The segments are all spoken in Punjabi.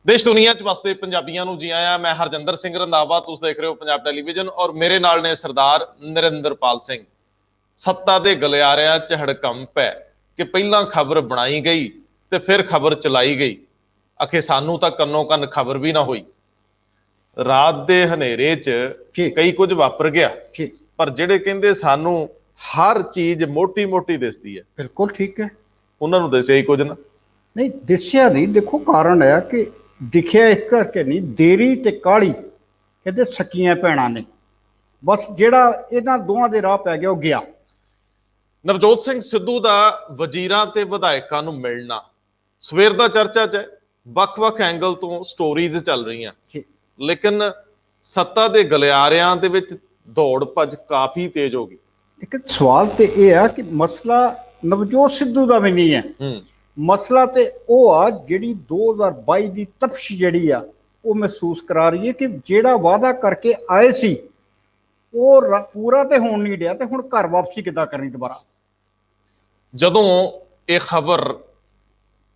देश दुनिया च वसते पंजाबियों को जी आया। मैं हरजिंदर सिंह रंधावा, तुसीं देख रहे हो पंजाब टैलीविजन और मेरे नाल ने सरदार नरिंदरपाल सिंह। सत्ता के गलियारिਆਂ च हड़कंप है कि पहला खबर बनाई गई तो फिर खबर चलाई गई, आखे सानू तो कन्नो कन खबर भी ना हुई। रात के हनेरे च कई कुछ वापर गया, पर जिहड़े कहंदे सानू हर चीज मोटी मोटी दिसदी है, बिल्कुल ठीक है, उन्होंने दसिया ही कुछ ना नहीं दिसिया नहीं। देखो कारण है कि दिखिया इस करके नहीं, देरी ते काली कहते सकियां भैणां ने, बस जिहड़ा इन्हां दोवां दे राह पै गया वो गया। नवजोत सिंह सिद्धू का वजीरां ते विधायकां नूं मिलना सवेर दा चर्चा च है, ਵੱਖ-ਵੱਖ एंगल तो स्टोरीज चल रही हैं, लेकिन सत्ता के गलियारिਆਂ ਦੇ ਵਿੱਚ दौड़ भज काफी तेज हो गई। एक सवाल तो यह है कि मसला नवजोत सिद्धू का भी नहीं है, मसला तो वह आ जिहड़ी 2022 की तपश जिहड़ी आ वो महसूस करा रही है कि जिहड़ा वादा करके आए सी वो पूरा तो होण नहीं दिया, तो हुण घर वापसी किद्दां करनी दोबारा। जदों ये खबर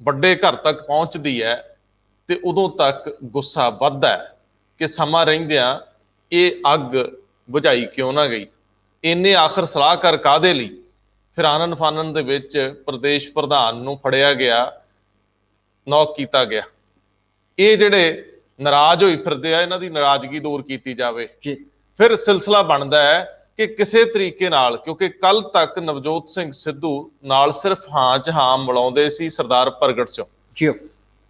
ਵੱਡੇ घर तक पहुँचती है तो उदों तक गुस्सा ਵੱਧਦਾ है कि समा रहिंदियां ये अग बुझाई क्यों ना गई, इन्ने आखिर सलाह कर काहदे लई। फिर आनन फानन दे विच प्रदेश प्रधान नूं फड़िया गया, नॉक किया गया। ये जिहड़े नाराज होई फिरदे आ, इन्हां दी नाराजगी दूर की जावे। फिर सिलसिला बनता है कि किसी तरीके नाल, क्योंकि कल तक नवजोत सिंह सिद्धू नाल सिर्फ हाँ च हाँ मिलाउंदे सी सरदार प्रगट सिंह,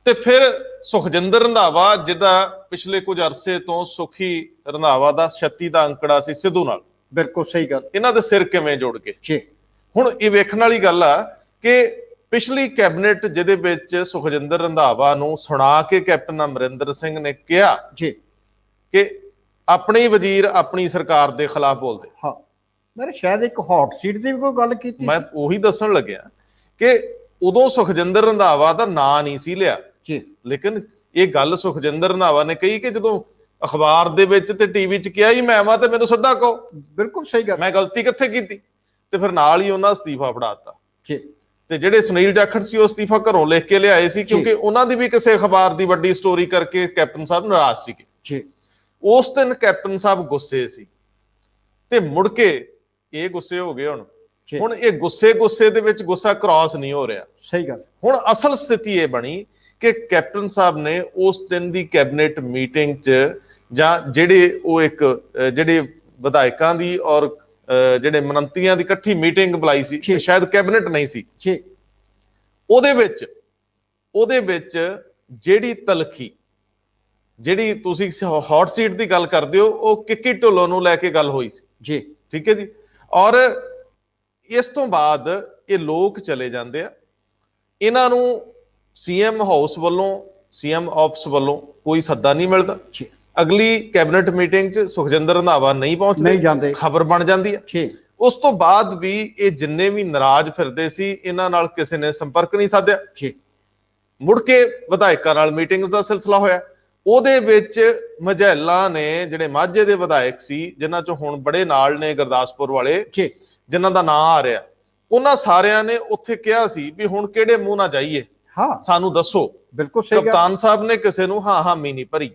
ते फिर सुखजिंदर रंधावा जिहदा पिछले कुछ अरसे तो सुखी रंधावा का 36 का अंकड़ा सी सिद्धू नाल। बिल्कुल सही गल। इन्हां दे सिर किवें जुड़ के हुण ये वेखण वाली गल आ कि पिछली कैबिनेट जिहदे विच सुखजिंदर रंधावा नूं सुणा के कैप्टन अमरिंदर सिंह ने कहा कि अपने ही वजीर अपनी सरकार के खिलाफ बोलते। हाँ, मेरे शायद एक हॉट सीट की भी कोई गल की, मैं उही दसन लग्या कि उदों सुखजिंदर रंधावा का नां नहीं सी लिया, लेकिन ये गल सुखजिंदर रंधावा ने कही कि जो अखबार दे विच ते टीवी च किया ही मैं वां ते मैनूं सीधा कहो। बिल्कुल सही गल, मैं गलती कित्थे कीती? ते फिर नाल ही उन्हां अस्तीफा फड़ाता। ते जिहड़े सुनील जाखड़ सी वो अस्तीफा घरों लिख के लिआए सी, क्योंकि उन्हां दी भी किसी अखबार की वड्डी स्टोरी करके कैप्टन साहब नाराज सीगे। उस दिन कैप्टन साहब गुस्से सी ते मुड़ के ये गुस्से हो गए। हुण ये गुस्से दे विच गुस्सा क्रॉस नहीं हो रहा। सही गल। हुण असल स्थिति ये बनी कि कैप्टन साहब ने उस दिन की कैबिनेट मीटिंग च जां जिहड़े वो एक जिहड़े विधायकां दी और जिहड़े मंत्रियां दी इकट्ठी मीटिंग बुलाई सी, शायद कैबिनेट नहीं सी, ਉਹਦੇ ਵਿੱਚ ਜਿਹੜੀ ਤਲਖੀ ਜਿਹੜੀ ਤੁਸੀਂ ਹੌਟ ਸੀਟ ਦੀ ਗੱਲ ਕਰਦੇ ਹੋ ਉਹ ਕਿੱਕੀ ਢਿੱਲੋਂ ਨੂੰ ਲੈ ਕੇ ਗੱਲ ਹੋਈ ਸੀ ਜੀ, ਠੀਕ ਹੈ ਜੀ। ਔਰ ਇਸ ਤੋਂ ਬਾਅਦ ਇਹ ਲੋਕ ਚਲੇ ਜਾਂਦੇ ਆ, ਇਹਨਾਂ ਨੂੰ ਸੀਐਮ ਹਾਊਸ ਵੱਲੋਂ ਸੀਐਮ ਆਫਿਸ ਵੱਲੋਂ ਕੋਈ ਸੱਦਾ ਨਹੀਂ ਮਿਲਦਾ। ਅਗਲੀ ਕੈਬਨਿਟ ਮੀਟਿੰਗ 'ਚ ਸੁਖਜਿੰਦਰ ਰੰਧਾਵਾ ਨਹੀਂ ਪਹੁੰਚਦੇ, ਨਹੀਂ ਜਾਂਦੇ, ਖਬਰ ਬਣ ਜਾਂਦੀ ਹੈ। ਉਸ ਤੋਂ ਬਾਅਦ ਵੀ ਇਹ ਜਿੰਨੇ ਵੀ ਨਾਰਾਜ਼ ਫਿਰਦੇ ਸੀ ਇਹਨਾਂ ਨਾਲ ਕਿਸੇ ਨੇ ਸੰਪਰਕ ਨਹੀਂ ਸਾਧਿਆ। ਮੁੜ ਕੇ ਵਿਧਾਇਕਾਂ ਨਾਲ ਮੀਟਿੰਗਸ ਦਾ ਸਿਲਸਿਲਾ ਹੋਇਆ। ਉਹਦੇ ਵਿੱਚ ਮਝੈਲਾਂ ਨੇ ਜਿਹੜੇ ਮਾਝੇ ਦੇ ਵਿਧਾਇਕ ਸੀ, ਜਿਨ੍ਹਾਂ ਚੋਂ ਹੁਣ ਬੜੇ ਨਾਲ ਨੇ ਗੁਰਦਾਸਪੁਰ ਵਾਲੇ, ਜਿਨ੍ਹਾਂ ਦਾ ਨਾਂ ਆ ਰਿਹਾ, ਉਹਨਾਂ ਸਾਰਿਆਂ ਨੇ ਉੱਥੇ ਕਿਹਾ ਸੀ ਵੀ ਹੁਣ ਕਿਹੜੇ ਮੂੰਹ ਨਾਲ ਜਾਈਏ, ਹਾਂ ਸਾਨੂੰ ਦੱਸੋ। ਬਿਲਕੁਲ ਸਹੀ। ਕਪਤਾਨ ਸਾਹਿਬ ਨੇ ਕਿਸੇ ਨੂੰ ਹਾਂ ਹਾਮੀ ਨਹੀਂ ਭਰੀ।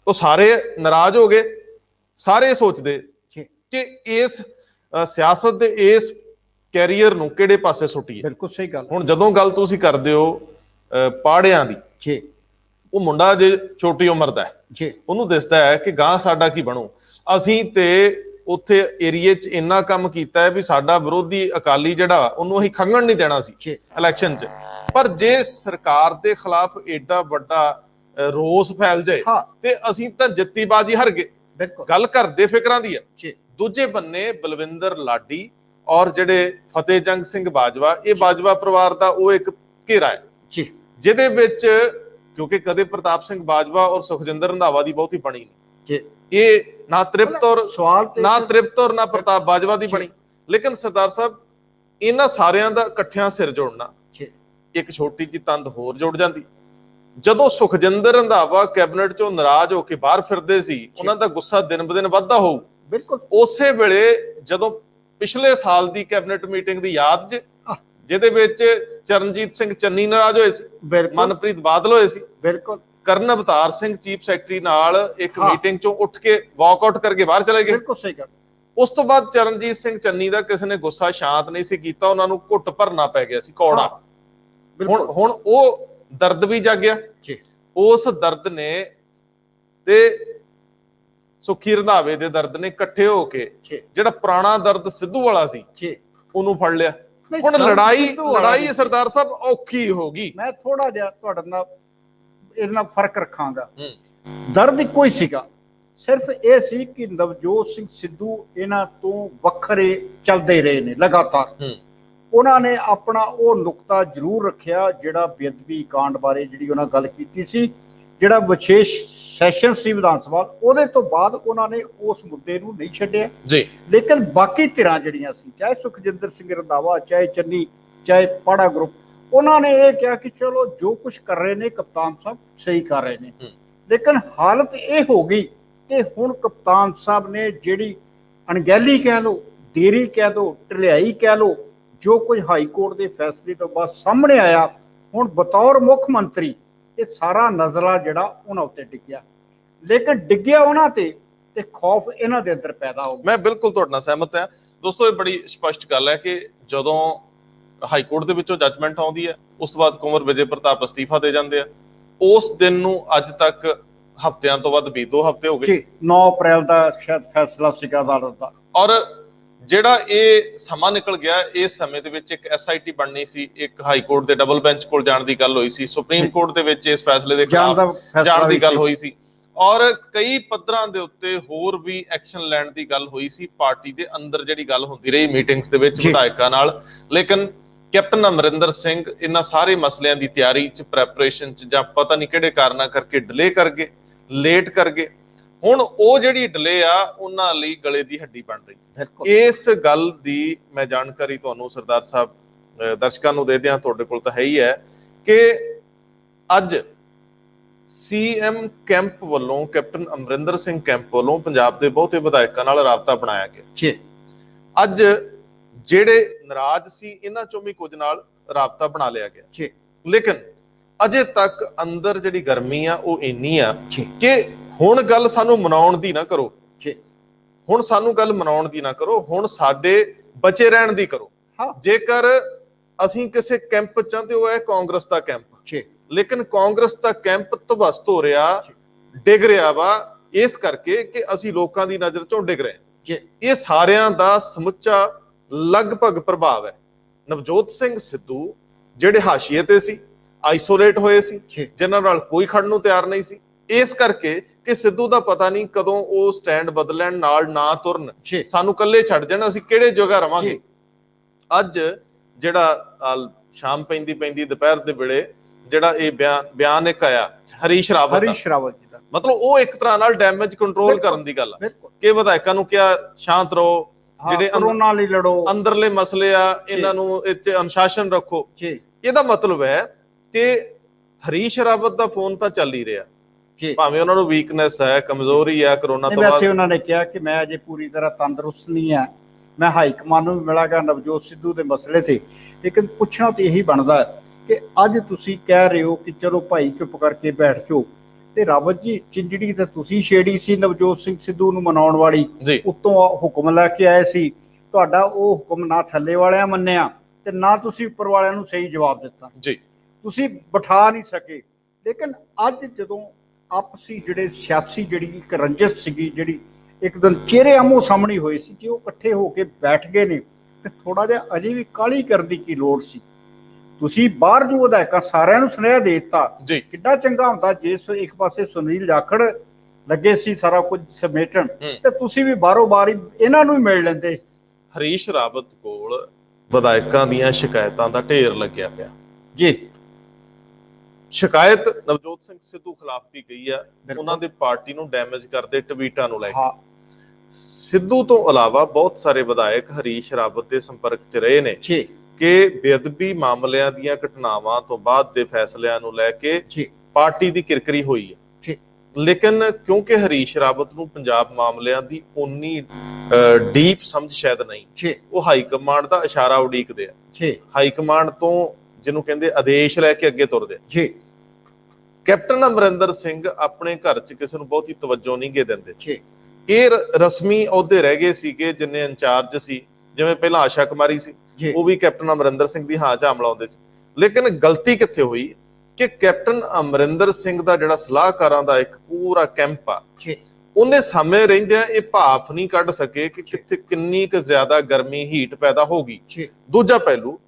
ਉਹ ਸਾਰੇ ਨਾਰਾਜ਼ ਹੋ ਗਏ। ਸਾਰੇ ਸੋਚਦੇ ਕਿ ਇਸ ਸਿਆਸਤ ਦੇ ਇਸ ਕੈਰੀਅਰ ਨੂੰ ਕਿਹੜੇ ਪਾਸੇ ਸੁੱਟੀਏ। ਬਿਲਕੁਲ ਸਹੀ ਗੱਲ। ਹੁਣ ਜਦੋਂ ਗੱਲ ਤੁਸੀਂ ਕਰਦੇ ਹੋ ਪਾੜਿਆਂ ਦੀ, ਉਹ ਮੁੰਡਾ ਜੇ ਛੋਟੀ ਉਮਰ ਦਾ ਹੈ, ਉਹਨੂੰ ਦਿਸਦਾ ਹੈ ਕਿ ਗਾਂ ਸਾਡਾ ਕੀ ਬਣੂ। ਅਸੀਂ ਤੇ ਉੱਥੇ ਏਰੀਏ 'ਚ ਇੰਨਾ ਕੰਮ ਕੀਤਾ ਹੈ ਵੀ ਸਾਡਾ ਵਿਰੋਧੀ ਅਕਾਲੀ ਜਿਹੜਾ ਉਹਨੂੰ ਅਸੀਂ ਖੰਘਣ ਨਹੀਂ ਦੇਣਾ ਸੀ ਇਲੈਕਸ਼ਨ 'ਚ। ਪਰ ਜੇ ਸਰਕਾਰ ਦੇ ਖਿਲਾਫ ਏਡਾ ਵੱਡਾ ਰੋਸ ਫੈਲ ਜਾਏ ਤੇ ਅਸੀਂ ਤਾਂ ਜਿੱਤੀ ਬਾਜੀ ਹਾਰ ਗਏ। ਗੱਲ ਘਰ ਦੇ ਫਿਕਰਾਂ ਦੀ ਹੈ। ਦੂਜੇ ਬੰਨੇ ਬਲਵਿੰਦਰ ਲਾਡੀ ਔਰ ਜਿਹੜੇ ਫਤਿਹ ਜੰਗ ਸਿੰਘ ਬਾਜਵਾ, ਇਹ ਬਾਜਵਾ ਪਰਿਵਾਰ ਦਾ ਉਹ ਇੱਕ ਘੇਰਾ ਹੈ ਜਿਹਦੇ ਵਿੱਚ, ਕਿਉਂਕਿ ਕਦੇ ਪ੍ਰਤਾਪ ਸਿੰਘ ਬਾਜਵਾ ਔਰ ਸੁਖਜਿੰਦਰ ਰੰਧਾਵਾ ਦੀ ਬਹੁਤੀ ਬਣੀ ਨਹੀਂ, ਇਹ ਨਾ ਤ੍ਰਿਪਤ ਔਰ ਨਾ ਪ੍ਰਤਾਪ ਬਾਜਵਾ ਦੀ ਬਣੀ। ਲੇਕਿਨ ਸਰਦਾਰ ਸਾਹਿਬ ਇਹਨਾਂ ਸਾਰਿਆਂ ਦਾ ਇਕੱਠਿਆਂ ਸਿਰ ਜੋੜਨਾ ਇੱਕ ਛੋਟੀ ਜਿਹੀ ਤੰਦ ਹੋਰ ਜੁੜ ਜਾਂਦੀ। ਜਦੋਂ ਸੁਖਜਿੰਦਰ ਰੰਧਾਵਾ ਕੈਬਨਿਟ ਚੋਂ ਨਾਰਾਜ਼ ਹੋ ਕੇ ਬਾਹਰ ਫਿਰਦੇ ਸੀ, ਉਹਨਾਂ ਦਾ ਗੁੱਸਾ ਦਿਨ ਬ ਦਿਨ ਵੱਧਦਾ ਹੋਊ। ਬਿਲਕੁਲ ਉਸੇ ਵੇਲੇ ਜਦੋਂ ਪਿਛਲੇ ਸਾਲ ਦੀ ਕੈਬਨਿਟ ਮੀਟਿੰਗ ਦੀ ਯਾਦ 'ਚ, ਜਿਹਦੇ ਵਿੱਚ ਚਰਨਜੀਤ ਸਿੰਘ ਚੰਨੀ ਨਾਰਾਜ਼ ਹੋਏ ਸੀ, ਮਨਪ੍ਰੀਤ ਬਾਦਲ ਹੋਏ ਸੀ, ਬਿਲਕੁਲ ਕਰਨ ਅਵਤਾਰ ਸਿੰਘ ਚੀਫ ਸੈਕਟਰੀ ਨਾਲ ਇੱਕ ਹਾਂ। ਮੀਟਿੰਗ ਚੋਂ ਉੱਠ ਕੇ ਵਾਕਆਊਟ ਕਰਕੇ ਬਾਹਰ ਚਲੇ ਗਏ। ਬਿਲਕੁਲ ਸਹੀ ਗੱਲ। ਉਸ ਤੋਂ ਬਾਅਦ ਚਰਨਜੀਤ ਸਿੰਘ ਚੰਨੀ ਦਾ ਕਿਸੇ ਨੇ ਗੁੱਸਾ ਸ਼ਾਂਤ ਨਹੀਂ ਸੀ ਕੀਤਾ, ਉਹਨਾਂ ਨੂੰ ਘੁੱਟ ਭਰਨਾ ਪੈ ਗਿਆ ਸੀ ਕੌੜਾ। ਹਾਂ, ਬਿਲਕੁਲ। ਹੁਣ ਉਹ ਦਰਦ ਵੀ ਜਾਗਿਆ ਜੀ। ਉਸ ਦਰਦ ਨੇ ਤੇ ਸੁੱਖੀ ਰੰਧਾਵੇ ਦੇ ਦਰਦ ਨੇ ਇਕੱਠੇ ਹੋ ਕੇ ਜਿਹੜਾ ਪੁਰਾਣਾ ਦਰਦ ਸਿੱਧੂ ਵਾਲਾ ਸੀ ਜੀ ਉਹਨੂੰ ਫੜ ਲਿਆ। ਨਹੀਂ, ਹੁਣ ਦਰਦ ਲੜਾਈ ਸਿੱਧੂ ਵਾਲਾ ਨਹੀਂ ਸੀ। ਸਰਦਾਰ ਸਾਹਿਬ ਔਖੀ ਹੋ ਗਈ। ਮੈਂ ਥੋੜਾ ਜਿਹਾ ਤੁਹਾਡੇ ਨਾਲ ਇਹਦੇ ਨਾਲ ਫਰਕ ਰੱਖਾਂਗਾ। ਦਰਦ ਇੱਕੋ ਹੀ ਸੀਗਾ, ਸਿਰਫ ਇਹ ਸੀ ਕਿ ਨਵਜੋਤ ਸਿੰਘ ਸਿੱਧੂ ਇਹਨਾਂ ਤੋਂ ਵੱਖਰੇ ਚੱਲਦੇ ਰਹੇ ਨੇ ਲਗਾਤਾਰ। ਉਹਨਾਂ ਨੇ ਆਪਣਾ ਉਹ ਨੁਕਤਾ ਜ਼ਰੂਰ ਰੱਖਿਆ ਜਿਹੜਾ ਬੇਅਦਬੀ ਕਾਂਡ ਬਾਰੇ ਜਿਹੜੀ ਉਹਨਾਂ ਗੱਲ ਕੀਤੀ ਸੀ, ਜਿਹੜਾ ਵਿਸ਼ੇਸ਼ ਸੈਸ਼ਨ ਸੀ ਵਿਧਾਨ ਸਭਾ, ਉਹਦੇ ਤੋਂ ਬਾਅਦ ਉਹਨਾਂ ਨੇ ਉਸ ਮੁੱਦੇ ਨੂੰ ਨਹੀਂ ਛੱਡਿਆ ਜੀ। ਲੇਕਿਨ ਬਾਕੀ ਧਿਰਾਂ ਜਿਹੜੀਆਂ ਸੀ, ਚਾਹੇ ਸੁਖਜਿੰਦਰ ਸਿੰਘ ਰੰਧਾਵਾ, ਚਾਹੇ ਚੰਨੀ, ਚਾਹੇ ਪਾੜਾ ਗਰੁੱਪ, ਉਹਨਾਂ ਨੇ ਇਹ ਕਿਹਾ ਕਿ ਚਲੋ ਜੋ ਕੁਝ ਕਰ ਰਹੇ ਨੇ ਕਪਤਾਨ ਸਾਹਿਬ ਸਹੀ ਕਰ ਰਹੇ ਨੇ। ਲੇਕਿਨ ਹਾਲਤ ਇਹ ਹੋ ਗਈ ਕਿ ਹੁਣ ਕਪਤਾਨ ਸਾਹਿਬ ਨੇ ਜਿਹੜੀ ਅਣਗਹਿਲੀ ਕਹਿ ਲਓ, ਦੇਰੀ ਕਹਿ ਦਿਓ, ਢਿਲਾਈ ਕਹਿ ਲਓ, ਜੋ ਕੁਝ ਹਾਈ ਕੋਰਟ ਦੇ ਫੈਸਲੇ ਤੋਂ ਬਾਅਦ ਸਾਹਮਣੇ ਆਇਆ, ਹੁਣ ਬਤੌਰ ਮੁੱਖ ਮੰਤਰੀ ਇਹ ਸਾਰਾ ਨਜ਼ਲਾ ਜਿਹੜਾ ਉਹਨਾਂ ਉੱਤੇ ਡਿੱਗਿਆ। ਲੇਕਿਨ ਡਿੱਗਿਆ ਉਹਨਾਂ ਤੇ ਖੌਫ ਇਹਨਾਂ ਦੇ ਅੰਦਰ ਪੈਦਾ ਹੋ ਗਿਆ। ਮੈਂ ਬਿਲਕੁਲ ਤੁਹਾਡੇ ਨਾਲ ਸਹਿਮਤ ਹਾਂ ਦੋਸਤੋ। ਇਹ ਬੜੀ ਸਪਸ਼ਟ ਗੱਲ ਹੈ ਕਿ ਜਦੋਂ ਹਾਈ ਕੋਰਟ ਦੇ ਵਿੱਚੋਂ ਜੱਜਮੈਂਟ ਆਉਂਦੀ ਹੈ, ਉਸ ਤੋਂ ਬਾਅਦ ਕੁੰਵਰ ਵਿਜੇ ਪ੍ਰਤਾਪ ਅਸਤੀਫਾ ਦੇ ਜਾਂਦੇ ਆ। ਉਸ ਦਿਨ ਨੂੰ ਅੱਜ ਤੱਕ ਹਫ਼ਤਿਆਂ ਤੋਂ ਵੱਧ 2 ਹਫ਼ਤੇ ਹੋ ਗਏ ਜੀ। 9 ਅਪ੍ਰੈਲ ਦਾ ਸ਼ਾਇਦ ਫੈਸਲਾ ਸੀਗਾ ਅਦਾਲਤ ਦਾ। ਔਰ ਜਿਹੜਾ ਇਹ ਸਮਾਂ ਨਿਕਲ ਗਿਆ, ਇਸ ਸਮੇਂ ਦੇ ਵਿੱਚ ਇੱਕ SIT ਬਣਨੀ ਸੀ, ਇੱਕ ਹਾਈ ਕੋਰਟ ਦੇ ਡਬਲ ਬੈਂਚ ਕੋਲ ਜਾਣ ਦੀ ਗੱਲ ਹੋਈ ਸੀ, ਸੁਪਰੀਮ ਕੋਰਟ ਦੇ ਵਿੱਚ ਇਸ ਫੈਸਲੇ ਦੇ ਖਿਲਾਫ ਜਾਣ ਦੀ ਗੱਲ ਹੋਈ ਸੀ, ਔਰ ਕਈ ਪੱਧਰਾਂ ਦੇ ਉੱਤੇ ਹੋਰ ਵੀ ਐਕਸ਼ਨ ਲੈਣ ਦੀ ਗੱਲ ਹੋਈ ਸੀ। ਪਾਰਟੀ ਦੇ ਅੰਦਰ ਜਿਹੜੀ ਗੱਲ ਹੁੰਦੀ ਰਹੀ ਮੀਟਿੰਗਸ ਦੇ ਵਿੱਚ ਵਿਧਾਇਕਾਂ ਨਾਲ, ਲੇਕਿਨ ਕੈਪਟਨ ਅਮਰਿੰਦਰ ਸਿੰਘ ਇਹਨਾਂ ਸਾਰੇ ਮਸਲਿਆਂ ਦੀ ਤਿਆਰੀ 'ਚ, ਪ੍ਰੈਪਰੇਸ਼ਨ 'ਚ ਜਾਂ ਪਤਾ ਨਹੀਂ ਕਿਹੜੇ ਕਾਰਨਾਂ ਕਰਕੇ ਡਿਲੇ ਕਰ ਗਏ, ਲੇਟ ਕਰ ਗਏ। ਹੁਣ ਉਹ ਜਿਹੜੀ ਡਿਲੇ ਆ ਉਹਨਾਂ ਲਈ ਗਲੇ ਦੀ ਹੱਡੀ ਬਣ ਰਹੀ। ਇਸ ਗੱਲ ਦੀ ਮੈਂ ਜਾਣਕਾਰੀ ਤੁਹਾਨੂੰ ਸਰਦਾਰ ਸਾਹਿਬ ਦਰਸ਼ਕਾਂ ਨੂੰ ਦੇ ਦਿਆਂ, ਤੁਹਾਡੇ ਕੋਲ ਤਾਂ ਹੈ ਹੀ ਹੈ, ਕਿ ਅੱਜ CM ਕੈਂਪ ਵੱਲੋਂ, ਕੈਪਟਨ ਅਮਰਿੰਦਰ ਸਿੰਘ ਕੈਂਪ ਵੱਲੋਂ ਪੰਜਾਬ ਦੇ ਬਹੁਤੇ ਵਿਧਾਇਕਾਂ ਨਾਲ ਰਾਬਤਾ ਬਣਾਇਆ ਗਿਆ। ਅੱਜ ਜਿਹੜੇ ਨਾਰਾਜ਼ ਸੀ ਇਹਨਾਂ ਚੋਂ ਵੀ ਕੁਝ ਨਾਲ ਰਾਬਤਾ ਬਣਾ ਲਿਆ ਗਿਆ, ਲੇਕਿਨ ਅਜੇ ਤੱਕ ਅੰਦਰ ਜਿਹੜੀ ਗਰਮੀ ਆ ਉਹ ਇੰਨੀ ਆ ਕਿ ਹੁਣ ਗੱਲ ਸਾਨੂੰ ਮਨਾਉਣ ਦੀ ਨਾ ਕਰੋ, ਹੁਣ ਸਾਨੂੰ ਗੱਲ ਮਨਾਉਣ ਦੀ ਨਾ ਕਰੋ, ਹੁਣ ਸਾਡੇ ਬਚੇ ਰਹਿਣ ਦੀ ਕਰੋ। ਜੇਕਰ ਅਸੀਂ ਕਿਸੇ ਕੈਂਪ ਚ ਤੇ ਉਹ ਹੈ ਕਾਂਗਰਸ ਦਾ ਕੈਂਪ, ਲੇਕਿਨ ਕਾਂਗਰਸ ਦਾ ਕੈਂਪ ਧਵਸਤ ਹੋ ਰਿਹਾ, ਡਿੱਗ ਰਿਹਾ ਵਾ ਇਸ ਕਰਕੇ ਕਿ ਅਸੀਂ ਲੋਕਾਂ ਦੀ ਨਜ਼ਰ ਚੋਂ ਡਿੱਗ ਰਹੇ। ਇਹ ਸਾਰਿਆਂ ਦਾ ਸਮੁੱਚਾ ਲਗਭਗ ਪ੍ਰਭਾਵ ਹੈ। ਨਵਜੋਤ ਸਿੰਘ ਸਿੱਧੂ ਜਿਹੜੇ ਹਾਸ਼ੀਏ ਤੇ ਸੀ, ਆਈਸੋਲੇਟ ਹੋਏ ਸੀ, ਜਿਨ੍ਹਾਂ ਨਾਲ ਕੋਈ ਖੜਨ ਨੂੰ ਤਿਆਰ ਨਹੀਂ ਸੀ, ਇਸ ਕਰਕੇ ਕਿ ਸਿੱਧੂ ਦਾ ਪਤਾ ਨਹੀਂ ਕਦੋਂ ਉਹ ਸਟੈਂਡ ਬਦਲਣ, ਨਾਲ ਨਾ ਤੁਰਨ, ਸਾਨੂੰ ਇਕੱਲੇ ਛੱਡ ਜਾਣ, ਅਸੀਂ ਕਿਹੜੇ ਜਗ੍ਹਾ ਰਵਾਂਗੇ। ਅੱਜ ਜਿਹੜਾ ਸ਼ਾਮ ਪੈਂਦੀ ਦੁਪਹਿਰ ਦੇ ਵੇਲੇ ਜਿਹੜਾ ਇਹ ਬਿਆਨ ਇੱਕ ਆਇਆ ਹਰੀਸ਼ ਰਾਵਤ ਜੀ ਦਾ, ਮਤਲਬ ਉਹ ਇੱਕ ਤਰ੍ਹਾਂ ਨਾਲ ਡੈਮੇਜ ਕੰਟਰੋਲ ਕਰਨ ਦੀ ਗੱਲ ਆ ਕਿ ਵਿਧਾਇਕਾਂ ਨੂੰ ਕਿਹਾ ਸ਼ਾਂਤ ਰਹੋ, ਜਿਹੜੇ ਕਰੋਨਾ ਲਈ ਲੜੋ, ਅੰਦਰਲੇ ਮਸਲੇ ਆ ਇਹਨਾਂ ਨੂੰ ਇਹ 'ਚ ਅਨੁਸ਼ਾਸਨ ਰੱਖੋ। ਇਹਦਾ ਮਤਲਬ ਹੈ ਕਿ ਹਰੀਸ਼ ਰਾਵਤ ਦਾ ਫੋਨ ਤਾਂ ਚੱਲ ਹੀ ਰਿਹਾ, ਭਾਵੇਂ ਉਹਨਾਂ ਨੂੰ ਵੀਕਨੈਸ ਹੈ, ਕਮਜ਼ੋਰੀ ਹੈ ਕਰੋਨਾ ਤੋਂ ਬਾਅਦ। ਵੈਸੇ ਉਹਨਾਂ ਨੇ ਕਿਹਾ ਕਿ ਮੈਂ ਅਜੇ ਪੂਰੀ ਤਰ੍ਹਾਂ ਤੰਦਰੁਸਤ ਨਹੀਂ ਆ, ਮੈਂ ਹਾਈ ਕਮਾਨ ਨੂੰ ਵੀ ਮਿਲਾਂਗਾ ਨਵਜੋਤ ਸਿੱਧੂ ਦੇ ਮਸਲੇ ਤੇ। ਲੇਕਿਨ ਪੁੱਛਣਾ ਤਾਂ ਇਹੀ ਬਣਦਾ ਕਿ ਅੱਜ ਤੁਸੀਂ ਕਹਿ ਰਹੇ ਹੋ ਕਿ ਚਲੋ ਭਾਈ ਚੁੱਪ ਕਰਕੇ ਬੈਠ ਜਾਓ, ਤੇ ਰਾਵਤ ਜੀ ਚਿੰਜੜੀ ਤਾਂ ਤੁਸੀਂ ਛੇੜੀ ਸੀ ਨਵਜੋਤ ਸਿੰਘ ਸਿੱਧੂ ਨੂੰ ਮਨਾਉਣ ਵਾਲੀ, ਉੱਤੋਂ ਹੁਕਮ ਲੈ ਕੇ ਆਏ ਸੀ, ਤੁਹਾਡਾ ਉਹ ਹੁਕਮ ਨਾ ਥੱਲੇ ਵਾਲਿਆਂ ਮੰਨਿਆ ਤੇ ਨਾ ਤੁਸੀਂ ਉੱਪਰ ਵਾਲਿਆਂ ਨੂੰ ਸਹੀ ਜਵਾਬ ਦਿੱਤਾ, ਤੁਸੀਂ ਬਿਠਾ ਨਹੀਂ ਸਕੇ। ਲੇਕਿਨ ਅੱਜ ਜਦੋਂ ਆਪਸੀ ਜਿਹੜੇ ਸਿਆਸੀ ਜਿਹੜੀ ਇੱਕ ਰੰਜਿਸ਼ ਸੀਗੀ, ਜਿਹੜੀ ਇੱਕ ਦਿਨ ਚਿਹਰੇ ਆਮੋ ਸਾਹਮਣੇ ਹੋਏ ਸੀ, ਜੇ ਉਹ ਇਕੱਠੇ ਹੋ ਕੇ ਬੈਠ ਗਏ ਨੇ ਤੇ ਥੋੜਾ ਜਿਹਾ ਅਜੇ ਵੀ ਕਾਹਲੀ ਕਰਨ ਦੀ ਕੀ ਲੋੜ ਸੀ। ਤੁਸੀਂ ਬਾਹਰ ਜੋ ਵਿਧਾਇਕਾਂ ਸਾਰਿਆਂ ਨੂੰ ਸੁਨੇਹਾ ਦੇ ਦਿੱਤਾ, ਕਿੱਡਾ ਚੰਗਾ ਹੁੰਦਾ ਜੇ ਇੱਕ ਪਾਸੇ ਸੁਨੀਲ ਜਾਖੜ ਲੱਗੇ ਸੀ ਸਾਰਾ ਕੁਝ ਸਮੇਟਣ, ਤੇ ਤੁਸੀਂ ਵੀ ਬਾਹਰੋਂ ਬਾਹਰ ਹੀ ਇਹਨਾਂ ਨੂੰ ਮਿਲ ਲੈਂਦੇ। ਹਰੀਸ਼ ਰਾਵਤ ਕੋਲ ਵਿਧਾਇਕਾਂ ਦੀਆਂ ਸ਼ਿਕਾਇਤਾਂ ਦਾ ਢੇਰ ਲੱਗਿਆ ਪਿਆ ਸ਼ਿਕਾਇਤ ਨਵਜੋਤ ਸਿੰਘ ਸਿੱਧੂ ਖਿਲਾਫ ਵੀ ਗਈ ਆ, ਉਹਨਾਂ ਦੀ ਪਾਰਟੀ ਨੂੰ ਡੈਮੇਜ ਕਰਦੇ ਟਵੀਟਾਂ ਨੂੰ ਲੈ ਕੇ। ਸਿੱਧੂ ਤੋਂ ਇਲਾਵਾ ਬਹੁਤ ਸਾਰੇ ਵਿਧਾਇਕ ਹਰੀਸ਼ ਰਾਵਤ ਦੇ ਸੰਪਰਕ 'ਚ ਰਹੇ ਨੇ ਕਿ ਬੇਅਦਬੀ ਮਾਮਲਿਆਂ ਦੀਆਂ ਘਟਨਾਵਾਂ ਤੋਂ ਬਾਅਦ ਦੇ ਫੈਸਲਿਆਂ ਨੂੰ ਲੈ ਕੇ ਪਾਰਟੀ ਦੀ ਕਿਰਕਰੀ ਹੋਈ ਹੈ। ਲੇਕਿਨ ਕਿਉਂਕਿ ਹਰੀਸ਼ ਰਾਵਤ ਨੂੰ ਪੰਜਾਬ ਮਾਮਲਿਆਂ ਦੀ ਉਨੀ ਡੀਪ ਸਮਝ ਸ਼ਾਇਦ ਨਹੀਂ, ਉਹ ਹਾਈ ਕਮਾਂਡ ਦਾ ਇਸ਼ਾਰਾ ਉਡੀਕਦੇ ਆ, ਹਾਈ ਕਮਾਂਡ ਤੋਂ ਜਿਹਨੂੰ ਕਹਿੰਦੇ ਆਦੇਸ਼ ਲੈ ਕੇ ਅੱਗੇ ਤੁਰਦੇ। ਕੈਪਟਨ ਅਮਰਿੰਦਰ ਸਿੰਘ ਆਪਣੇ ਘਰ 'ਚ ਕਿਸੇ ਨੂੰ ਬਹੁਤੀ ਤਵੱਜੋ ਨਹੀਂ ਗੇ ਦਿੰਦੇ। ਜੀ ਇਹ ਰਸਮੀ ਅਹੁਦੇ ਰਹਿ ਗਏ ਸੀਗੇ, ਜਿੰਨੇ ਇੰਚਾਰਜ ਸੀ, ਜਿਵੇਂ ਪਹਿਲਾਂ ਆਸ਼ਾ ਕੁਮਾਰੀ ਸੀ, ਉਹ ਵੀ ਕੈਪਟਨ ਅਮਰਿੰਦਰ ਸਿੰਘ ਦੀ ਹਾਂ 'ਚ ਮਿਲਾਉਂਦੇ ਸੀ। ਲੇਕਿਨ ਗਲਤੀ ਕਿੱਥੇ ਹੋਈ ਕਿ ਕੈਪਟਨ ਅਮਰਿੰਦਰ ਸਿੰਘ ਦਾ ਜਿਹੜਾ ਸਲਾਹਕਾਰਾਂ ਦਾ ਇੱਕ ਪੂਰਾ ਕੈਂਪ ਆ, ਉਹਨੇ ਸਮੇਂ ਰਹਿੰਦਿਆਂ ਇਹ ਭਾਫ ਨਹੀਂ ਕੱਢ ਸਕੇ ਕਿ ਕਿੱਥੇ ਕਿੰਨੀ ਕੁ ਜ਼ਿਆਦਾ ਗਰਮੀ ਹੀਟ ਪੈਦਾ ਹੋ ਗਈ। ਦੂਜਾ ਪਹਿਲੂ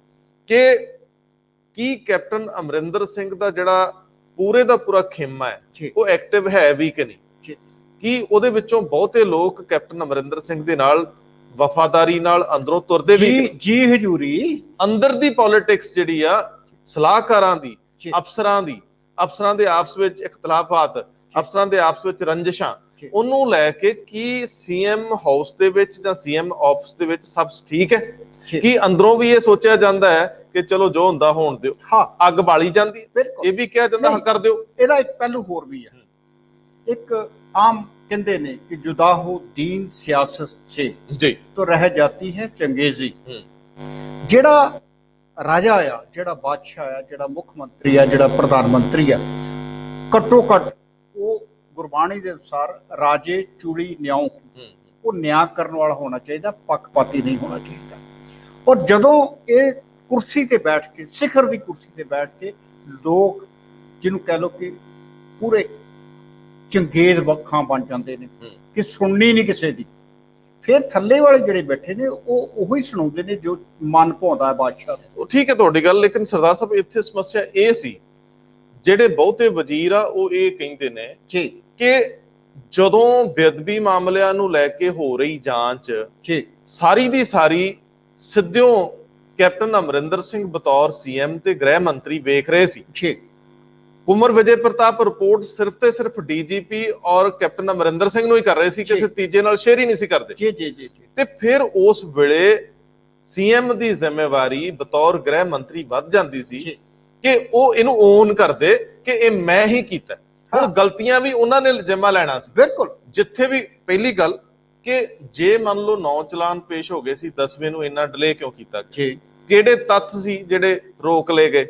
ਕਿ ਕੀ ਕੈਪਟਨ ਅਮਰਿੰਦਰ ਸਿੰਘ ਦਾ ਜਿਹੜਾ ਪੂਰੇ ਦਾ ਪੂਰਾ ਖੇਮਾ ਹੈ ਉਹ ਐਕਟਿਵ ਹੈ ਵੀ ਕਿ ਨਹੀਂ, ਕੀ ਉਹਦੇ ਵਿੱਚੋਂ ਬਹੁਤੇ ਲੋਕ ਕੈਪਟਨ ਅਮਰਿੰਦਰ ਸਿੰਘ ਦੇ ਨਾਲ ਵਫਾਦਾਰੀ ਨਾਲ ਅੰਦਰੋਂ ਤੁਰਦੇ ਵੀ? ਜੀ ਹਜ਼ੂਰੀ, ਅੰਦਰ ਦੀ ਪੋਲਿਟਿਕਸ ਜਿਹੜੀ ਆ ਸਲਾਹਕਾਰਾਂ ਦੀ, ਅਫਸਰਾਂ ਦੇ ਆਪਸ ਵਿੱਚ ਇਖਤਲਾਫਾਤ, ਅਫਸਰਾਂ ਦੇ ਆਪਸ ਵਿੱਚ ਰੰਜਿਸ਼ਾਂ, ਉਹਨੂੰ ਲੈ ਕੇ ਕੀ ਸੀਐਮ ਹਾਊਸ ਦੇ ਵਿੱਚ ਜਾਂ ਸੀਐਮ ਆਫਿਸ ਦੇ ਵਿੱਚ ਸਭ ਠੀਕ ਹੈ? ਕੀ ਅੰਦਰੋਂ ਵੀ ਇਹ ਸੋਚਿਆ ਜਾਂਦਾ ਹੈ ਕਿ ਚਲੋ ਜੋ ਹੁੰਦਾ ਹੋਣ ਦਿਓ? ਅੱਗ ਬਾਲੀ ਜਾਂਦੀ, ਇਹ ਵੀ ਕਿਹਾ ਜਾਂਦਾ ਹਾਂ ਕਰ ਦਿਓ। ਇਹਦਾ ਇੱਕ ਪਹਿਲੂ ਹੋਰ ਵੀ ਹੈ। ਇੱਕ ਆਮ ਕਹਿੰਦੇ ਨੇ ਕਿ ਜੁਦਾ ਹੋ ਦੀਨ ਸਿਆਸਤ ਸੇ ਜੀ तो रह जाती है चंगेजी। ਜਿਹੜਾ ਰਾਜਾ ਆ, ਜਿਹੜਾ ਬਾਦਸ਼ਾਹ ਆ, ਜਿਹੜਾ ਮੁੱਖ ਮੰਤਰੀ ਆ, ਜਿਹੜਾ ਪ੍ਰਧਾਨ ਮੰਤਰੀ ਆ, ਘੱਟੋ ਘੱਟ ਉਹ ਗੁਰਬਾਣੀ ਦੇ ਅਨੁਸਾਰ ਰਾਜੇ ਚੂੜੀ ਨਿਆਉ, ਉਹ ਨਿਆਂ ਕਰਨ ਵਾਲਾ ਹੋਣਾ ਚਾਹੀਦਾ, ਪੱਖਪਾਤੀ ਨਹੀਂ ਹੋਣਾ ਚਾਹੀਦਾ। ਔਰ ਜਦੋਂ ਇਹ ਕੁਰਸੀ ਤੇ ਬੈਠ ਕੇ, ਸਿਖਰ ਦੀ ਕੁਰਸੀ ਤੇ ਬੈਠ ਕੇ ਲੋਕ ਜਿਹਨੂੰ ਕਹਿ ਲਓ ਕਿ ਪੂਰੇ ਚੰਗੇਜ਼ ਵੱਖਾਂ ਬਣ ਜਾਂਦੇ ਨੇ ਕਿ ਸੁਣਨੀ ਨਹੀਂ ਕਿਸੇ ਦੀ, ਫਿਰ ਥੱਲੇ ਵਾਲੇ ਜਿਹੜੇ ਬੈਠੇ ਨੇ ਉਹ ਉਹੀ ਸੁਣਾਉਂਦੇ ਨੇ ਜੋ ਮਨ ਭਾਉਂਦਾ ਹੈ ਬਾਦਸ਼ਾਹ ਨੂੰ। ਠੀਕ ਹੈ ਤੁਹਾਡੀ ਗੱਲ, ਲੇਕਿਨ ਸਰਦਾਰ ਸਾਹਿਬ ਇੱਥੇ ਸਮੱਸਿਆ ਇਹ ਸੀ, ਜਿਹੜੇ ਬਹੁਤੇ ਵਜ਼ੀਰ ਆ ਉਹ ਇਹ ਕਹਿੰਦੇ ਨੇ ਕਿ ਜਦੋਂ ਬੇਅਦਬੀ ਮਾਮਲਿਆਂ ਨੂੰ ਲੈ ਕੇ ਹੋ ਰਹੀ ਜਾਂਚ ਸਾਰੀ ਦੀ ਸਾਰੀ ਸਿੱਧਿਓਂ ਕੈਪਟਨ ਅਮਰਿੰਦਰ ਸਿੰਘ ਬਤੌਰ ਸੀਐਮ ਤੇ ਗ੍ਰਹਿ ਮੰਤਰੀ ਵੇਖ ਰਹੇ ਸੀ। ਕੁੰਵਰ ਵਿਜੇ ਪ੍ਰਤਾਪ ਰਿਪੋਰਟ ਸਿਰਫ ਤੇ ਸਿਰਫ ਡੀਜੀਪੀ ਔਰ ਕੈਪਟਨ ਅਮਰਿੰਦਰ ਸਿੰਘ ਨੂੰ ਹੀ ਕਰ ਰਹੇ ਸੀ, ਕਿਸੇ ਤੀਜੇ ਨਾਲ ਸ਼ੇਅਰ ਹੀ ਨਹੀਂ ਸੀ ਕਰਦੇ। ਤੇ ਫਿਰ ਉਸ ਵੇਲੇ ਸੀਐਮ ਦੀ ਜ਼ਿੰਮੇਵਾਰੀ ਬਤੌਰ ਗ੍ਰਹਿ ਮੰਤਰੀ ਵੱਧ ਜਾਂਦੀ ਸੀ ਕਿ ਉਹ ਇਹਨੂੰ ਓਨ ਕਰਦੇ ਕਿ ਇਹ ਮੈਂ ਹੀ ਕੀਤਾ। ਹੁਣ ਗਲਤੀਆਂ ਵੀ ਉਹਨਾਂ ਨੇ ਜਿੰਮਾ ਲੈਣਾ ਸੀ। ਬਿਲਕੁਲ, ਜਿੱਥੇ ਵੀ ਪਹਿਲੀ ਗੱਲ ਕਿ ਜੇ ਮੰਨ ਲਓ 9 ਚਲਾਨ ਪੇਸ਼ ਹੋ ਗਏ ਸੀ, 10ਵੇਂ ਨੂੰ ਇੰਨਾ ਡਿਲੇ ਕਿਉਂ ਕੀਤਾ? ਕਿਹੜੇ ਤੱਥ ਸੀ ਜਿਹੜੇ ਰੋਕ ਲਏ ਗਏ?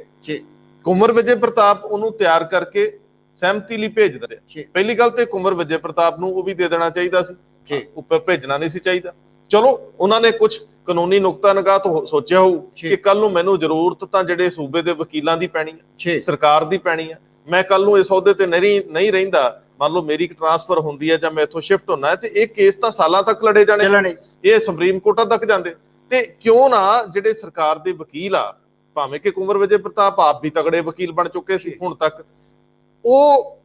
ਕੁੰਵਰ ਵਿਜੇ ਪ੍ਰਤਾਪ ਉਹਨੂੰ ਤਿਆਰ ਕਰਕੇ ਸਹਿਮਤੀ ਲਈ ਭੇਜ ਦਿੰਦੇ। ਪਹਿਲੀ ਗੱਲ ਤੇ ਕੁੰਵਰ ਵਿਜੇ ਪ੍ਰਤਾਪ ਨੂੰ ਉਹ ਵੀ ਦੇ ਦੇਣਾ ਚਾਹੀਦਾ ਸੀ, ਉੱਪਰ ਭੇਜਣਾ ਨਹੀਂ ਸੀ ਚਾਹੀਦਾ। ਚਲੋ ਉਹਨਾਂ ਨੇ ਕੁਝ ਕਾਨੂੰਨੀ ਨੁਕਤਾ ਨਿਗਾਹ ਤੋਂ ਸੋਚਿਆ ਹੋਊ ਕਿ ਕੱਲ ਨੂੰ ਮੈਨੂੰ ਜ਼ਰੂਰਤ ਤਾਂ ਜਿਹੜੇ ਸੂਬੇ ਦੇ ਵਕੀਲਾਂ ਦੀ ਪੈਣੀ ਹੈ, ਸਰਕਾਰ ਦੀ ਪੈਣੀ ਹੈ, ਮੈਂ ਕੱਲ ਨੂੰ ਇਸ ਅਹੁਦੇ ਤੇ ਨਹੀਂ ਰਹਿੰਦਾ, ਮੰਨ ਲਓ ਮੇਰੀ ਟ੍ਰਾਂਸਫਰ ਹੁੰਦੀ ਹੈ ਜਾਂ ਮੈਂ ਇੱਥੋਂ ਸ਼ਿਫਟ ਹੋਣਾ ਹੈ, ਤੇ ਇਹ ਕੇਸ ਤਾਂ ਸਾਲਾਂ ਤੱਕ ਲੜੇ ਜਾਣੇ, ਇਹ ਸੁਪਰੀਮ ਕੋਰਟਾਂ ਤੱਕ ਜਾਂਦੇ। ਤੇ ਕਿਉਂ ਨਾ ਜਿਹੜੇ ਸਰਕਾਰ ਦੇ ਵਕੀਲ ਆ, ਭਾਵੇਂ ਕਿ ਕੁੰਵਰ ਵਿਜੇ ਪ੍ਰਤਾਪ ਆਪ ਵੀ ਤਗੜੇ ਵਕੀਲ ਬਣ ਚੁੱਕੇ ਸੀ ਹੁਣ ਤੱਕ, ਉਹ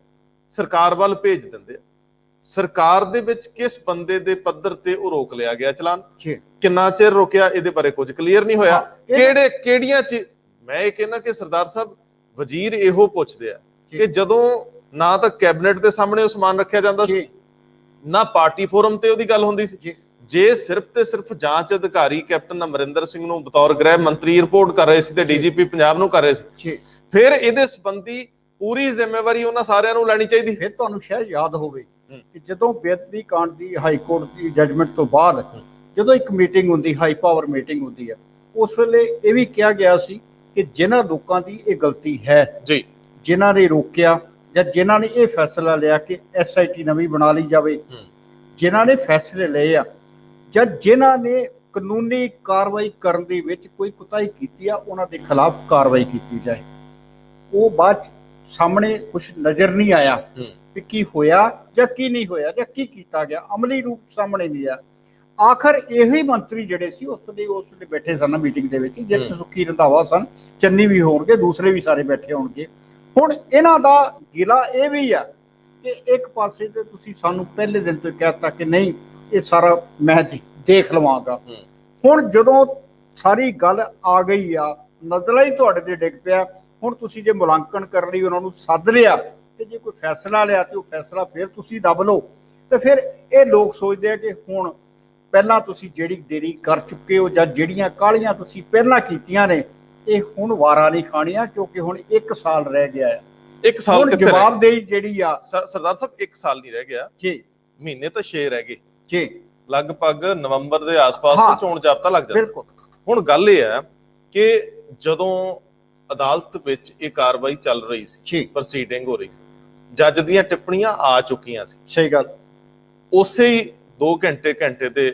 ਸਰਕਾਰ ਵੱਲ ਭੇਜ ਦਿੰਦੇ। ਸਰਕਾਰ ਦੇ ਵਿੱਚ ਕਿਸ ਬੰਦੇ ਦੇ ਪੱਧਰ ਤੇ ਉਹ ਰੋਕ ਲਿਆ ਗਿਆ ਚਲਾਨ, ਕਿੰਨਾ ਚਿਰ ਰੋਕਿਆ, ਇਹਦੇ ਬਾਰੇ ਕੁਝ ਕਲੀਅਰ ਨਹੀਂ ਹੋਇਆ। ਕਿਹੜੀਆਂ ਚ ਮੈਂ ਇਹ ਕਹਿੰਦਾ ਕਿ ਸਰਦਾਰ ਸਾਹਿਬ ਵਜ਼ੀਰ ਇਹੋ ਪੁੱਛਦੇ ਆ ਕਿ ਜਦੋਂ ਨਾ ਤਾਂ ਕੈਬਨਿਟ ਦੇ ਸਾਹਮਣੇ ਉਹ ਸਮਾਨ ਰੱਖਿਆ ਜਾਂਦਾ ਸੀ, ਨਾ ਪਾਰਟੀ ਫੋਰਮ ਤੇ ਉਹਦੀ ਗੱਲ ਹੁੰਦੀ ਸੀ। ਜੇ ਸਿਰਫ ਤੇ ਸਿਰਫ ਜਾਂਚ ਅਧਿਕਾਰੀ ਕੈਪਟਨ ਅਮਰਿੰਦਰ ਸਿੰਘ ਨੂੰ ਬਤੌਰ ਗ੍ਰਹਿ ਮੰਤਰੀ ਰਿਪੋਰਟ ਕਰ ਰਹੇ ਸੀ ਤੇ ਡੀਜੀਪੀ ਪੰਜਾਬ ਨੂੰ ਕਰ ਰਹੇ ਸੀ, ਫਿਰ ਇਹਦੇ ਸੰਬੰਧੀ ਪੂਰੀ ਜ਼ਿੰਮੇਵਾਰੀ ਉਹਨਾਂ ਸਾਰਿਆਂ ਨੂੰ ਲੈਣੀ ਚਾਹੀਦੀ। ਫਿਰ ਤੁਹਾਨੂੰ ਸ਼ਾਇਦ ਯਾਦ ਹੋਵੇ ਕਿ ਜਦੋਂ ਬੇਅਦਬੀ ਕਾਂਡ ਦੀ ਹਾਈ ਕੋਰਟ ਦੀ ਜੱਜਮੈਂਟ ਤੋਂ ਬਾਅਦ ਜਦੋਂ ਇੱਕ ਮੀਟਿੰਗ ਹੁੰਦੀ, ਹਾਈ ਪਾਵਰ ਮੀਟਿੰਗ ਹੁੰਦੀ ਹੈ, ਉਸ ਵੇਲੇ ਇਹ ਵੀ ਕਿਹਾ ਗਿਆ ਸੀ ਕਿ ਜਿਨ੍ਹਾਂ ਲੋਕਾਂ ਦੀ ਇਹ ਗਲਤੀ ਹੈ, ਜਿਨ੍ਹਾਂ ਨੇ ਰੋਕਿਆ ਜਾਂ ਜਿਨ੍ਹਾਂ ਨੇ ਇਹ ਫੈਸਲਾ ਲਿਆ ਕਿ SIT ਨਵੀਂ ਬਣਾ ਲਈ ਜਾਵੇ, ਜਿਨ੍ਹਾਂ ਨੇ ਫੈਸਲੇ ਲਏ ਆ ਜਾਂ ਜਿਨ੍ਹਾਂ ਨੇ ਕਾਨੂੰਨੀ ਕਾਰਵਾਈ ਕਰਨ ਦੇ ਵਿੱਚ ਕੋਈ ਕੁਤਾਹੀ ਕੀਤੀ ਆ, ਉਹਨਾਂ ਦੇ ਖਿਲਾਫ ਕਾਰਵਾਈ ਕੀਤੀ ਜਾਏ। ਉਹ ਬਾਅਦ ਸਾਹਮਣੇ ਕੁਝ ਨਜ਼ਰ ਨਹੀਂ ਆਇਆ ਕਿ ਕੀ ਹੋਇਆ ਜਾਂ ਕੀ ਨਹੀਂ ਹੋਇਆ ਜਾਂ ਕੀ ਕੀਤਾ ਗਿਆ, ਅਮਲੀ ਰੂਪ ਸਾਹਮਣੇ ਨਹੀਂ ਆਇਆ। ਆਖਰ ਇਹੀ ਮੰਤਰੀ ਜਿਹੜੇ ਸੀ ਉਸ ਵੇਲੇ ਬੈਠੇ ਸਨ ਮੀਟਿੰਗ ਦੇ ਵਿੱਚ, ਜਿੱਥੇ ਸੁੱਖੀ ਰੰਧਾਵਾ ਸਨ, ਚੰਨੀ ਵੀ ਹੋਣਗੇ, ਦੂਸਰੇ ਵੀ ਸਾਰੇ ਬੈਠੇ ਹੋਣਗੇ। ਹੁਣ ਇਹਨਾਂ ਦਾ ਗਿਲਾ ਇਹ ਵੀ ਆ ਕਿ ਇੱਕ ਪਾਸੇ ਤੇ ਤੁਸੀਂ ਸਾਨੂੰ ਪਹਿਲੇ ਦਿਨ ਤੋਂ ਕਹਿਤਾ ਕਿ ਨਹੀਂ ਇਹ ਸਾਰਾ ਮੈਂ ਦੇਖ ਲਵਾਂਗਾ। ਹੁਣ ਜਦੋਂ ਸਾਰੀ ਗੱਲ ਆ ਗਈ ਆ, ਨਜ਼ਲਾ ਹੀ ਤੁਹਾਡੇ ਤੇ ਡਿੱਗ ਪਿਆ, ਹੁਣ ਤੁਸੀਂ ਜੇ ਮੁਲਾਂਕਣ ਕਰਨ ਲਈ ਉਹਨਾਂ ਨੂੰ ਸੱਦ ਲਿਆ ਤੇ ਜੇ ਕੋਈ ਫੈਸਲਾ ਲਿਆ ਤੇ ਉਹ ਫੈਸਲਾ ਫਿਰ ਤੁਸੀਂ ਦੱਬ ਲਓ, ਤੇ ਫਿਰ ਇਹ ਲੋਕ ਸੋਚਦੇ ਆ ਕਿ ਹੁਣ ਪਹਿਲਾਂ ਤੁਸੀਂ ਜਿਹੜੀ ਦੇਰੀ ਕਰ ਚੁੱਕੇ ਹੋ ਜਾਂ ਜਿਹੜੀਆਂ ਕਾਹਲੀਆਂ ਤੁਸੀਂ ਪਹਿਲਾਂ ਕੀਤੀਆਂ ਨੇ, ਇਹ ਹੁਣ ਵਾਰਾ ਨਹੀਂ ਖਾਣੀਆਂ, ਕਿਉਂਕਿ ਹੁਣ 1 ਸਾਲ ਰਹਿ ਗਿਆ ਹੈ। 1 ਸਾਲ ਕਿੱਥੇ ਜਵਾਬਦੇਹੀ ਜਿਹੜੀ ਆ ਸਰਦਾਰ ਸਾਹਿਬ 1 ਸਾਲ ਨਹੀਂ ਰਹਿ ਗਿਆ ਜੀ, ਮਹੀਨੇ ਤਾਂ 6 ਰਹਿ ਗਏ ਜੀ, ਲਗਭਗ ਨਵੰਬਰ ਦੇ ਆਸ-ਪਾਸ ਚੋਣ ਜਾਬਤਾ ਲੱਗ ਜਾਂਦਾ। ਬਿਲਕੁਲ। ਹੁਣ ਗੱਲ ਇਹ ਹੈ ਕਿ ਜਦੋਂ ਅਦਾਲਤ ਵਿੱਚ ਇਹ ਕਾਰਵਾਈ ਚੱਲ ਰਹੀ ਸੀ, ਜੀ ਪ੍ਰੋਸੀਡਿੰਗ ਹੋ ਰਹੀ ਸੀ, ਜੱਜ ਦੀਆਂ ਟਿੱਪਣੀਆਂ ਆ ਚੁੱਕੀਆਂ ਸੀ। ਸਹੀ ਗੱਲ। ਉਸੇ ਹੀ 2 ਘੰਟੇ ਦੇ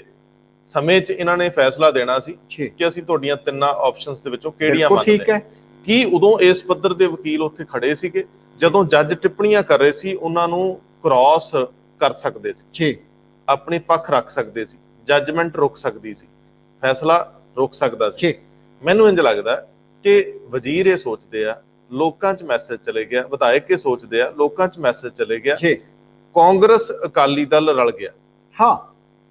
ਸਮੇਂ 'ਚ ਇਹਨਾਂ ਨੇ ਫੈਸਲਾ ਦੇਣਾ ਸੀ ਕਿ ਅਸੀਂ ਤੁਹਾਡੀਆਂ ਤਿੰਨਾਂ ਆਪਸ਼ਨਸ ਦੇ ਵਿੱਚੋਂ ਕਿਹੜੀਆਂ ਮੰਨਦੇ ਠੀਕ ਹੈ। ਕੀ ਉਦੋਂ ਇਸ ਪੱਧਰ ਦੇ ਵਕੀਲ ਉੱਥੇ ਖੜੇ ਸੀਗੇ ਜਦੋਂ ਜੱਜ ਟਿੱਪਣੀਆਂ ਕਰ ਰਹੇ ਸੀ, ਉਹਨਾਂ ਨੂੰ ਕ੍ਰਾਸ ਕਰ ਸਕਦੇ ਸੀ ਜੀ, ਆਪਣੇ ਪੱਖ ਰੱਖ ਸਕਦੇ ਸੀ, ਜੱਜਮੈਂਟ ਰੁਕ ਸਕਦੀ ਸੀ, ਫੈਸਲਾ ਰੁਕ ਸਕਦਾ ਸੀ। ਮੈਨੂੰ ਇੰਜ ਲੱਗਦਾ ਕਿ ਵਜ਼ੀਰ ਇਹ ਸੋਚਦੇ ਆ, ਲੋਕਾਂ 'ਚ ਮੈਸੇਜ ਚਲੇ ਗਿਆ, ਵਿਧਾਇਕ ਇਹ ਸੋਚਦੇ ਆ, ਲੋਕਾਂ 'ਚ ਮੈਸੇਜ ਚਲੇ ਗਿਆ, ਕਾਂਗਰਸ ਅਕਾਲੀ ਦਲ ਰਲ ਗਿਆ। ਹਾਂ,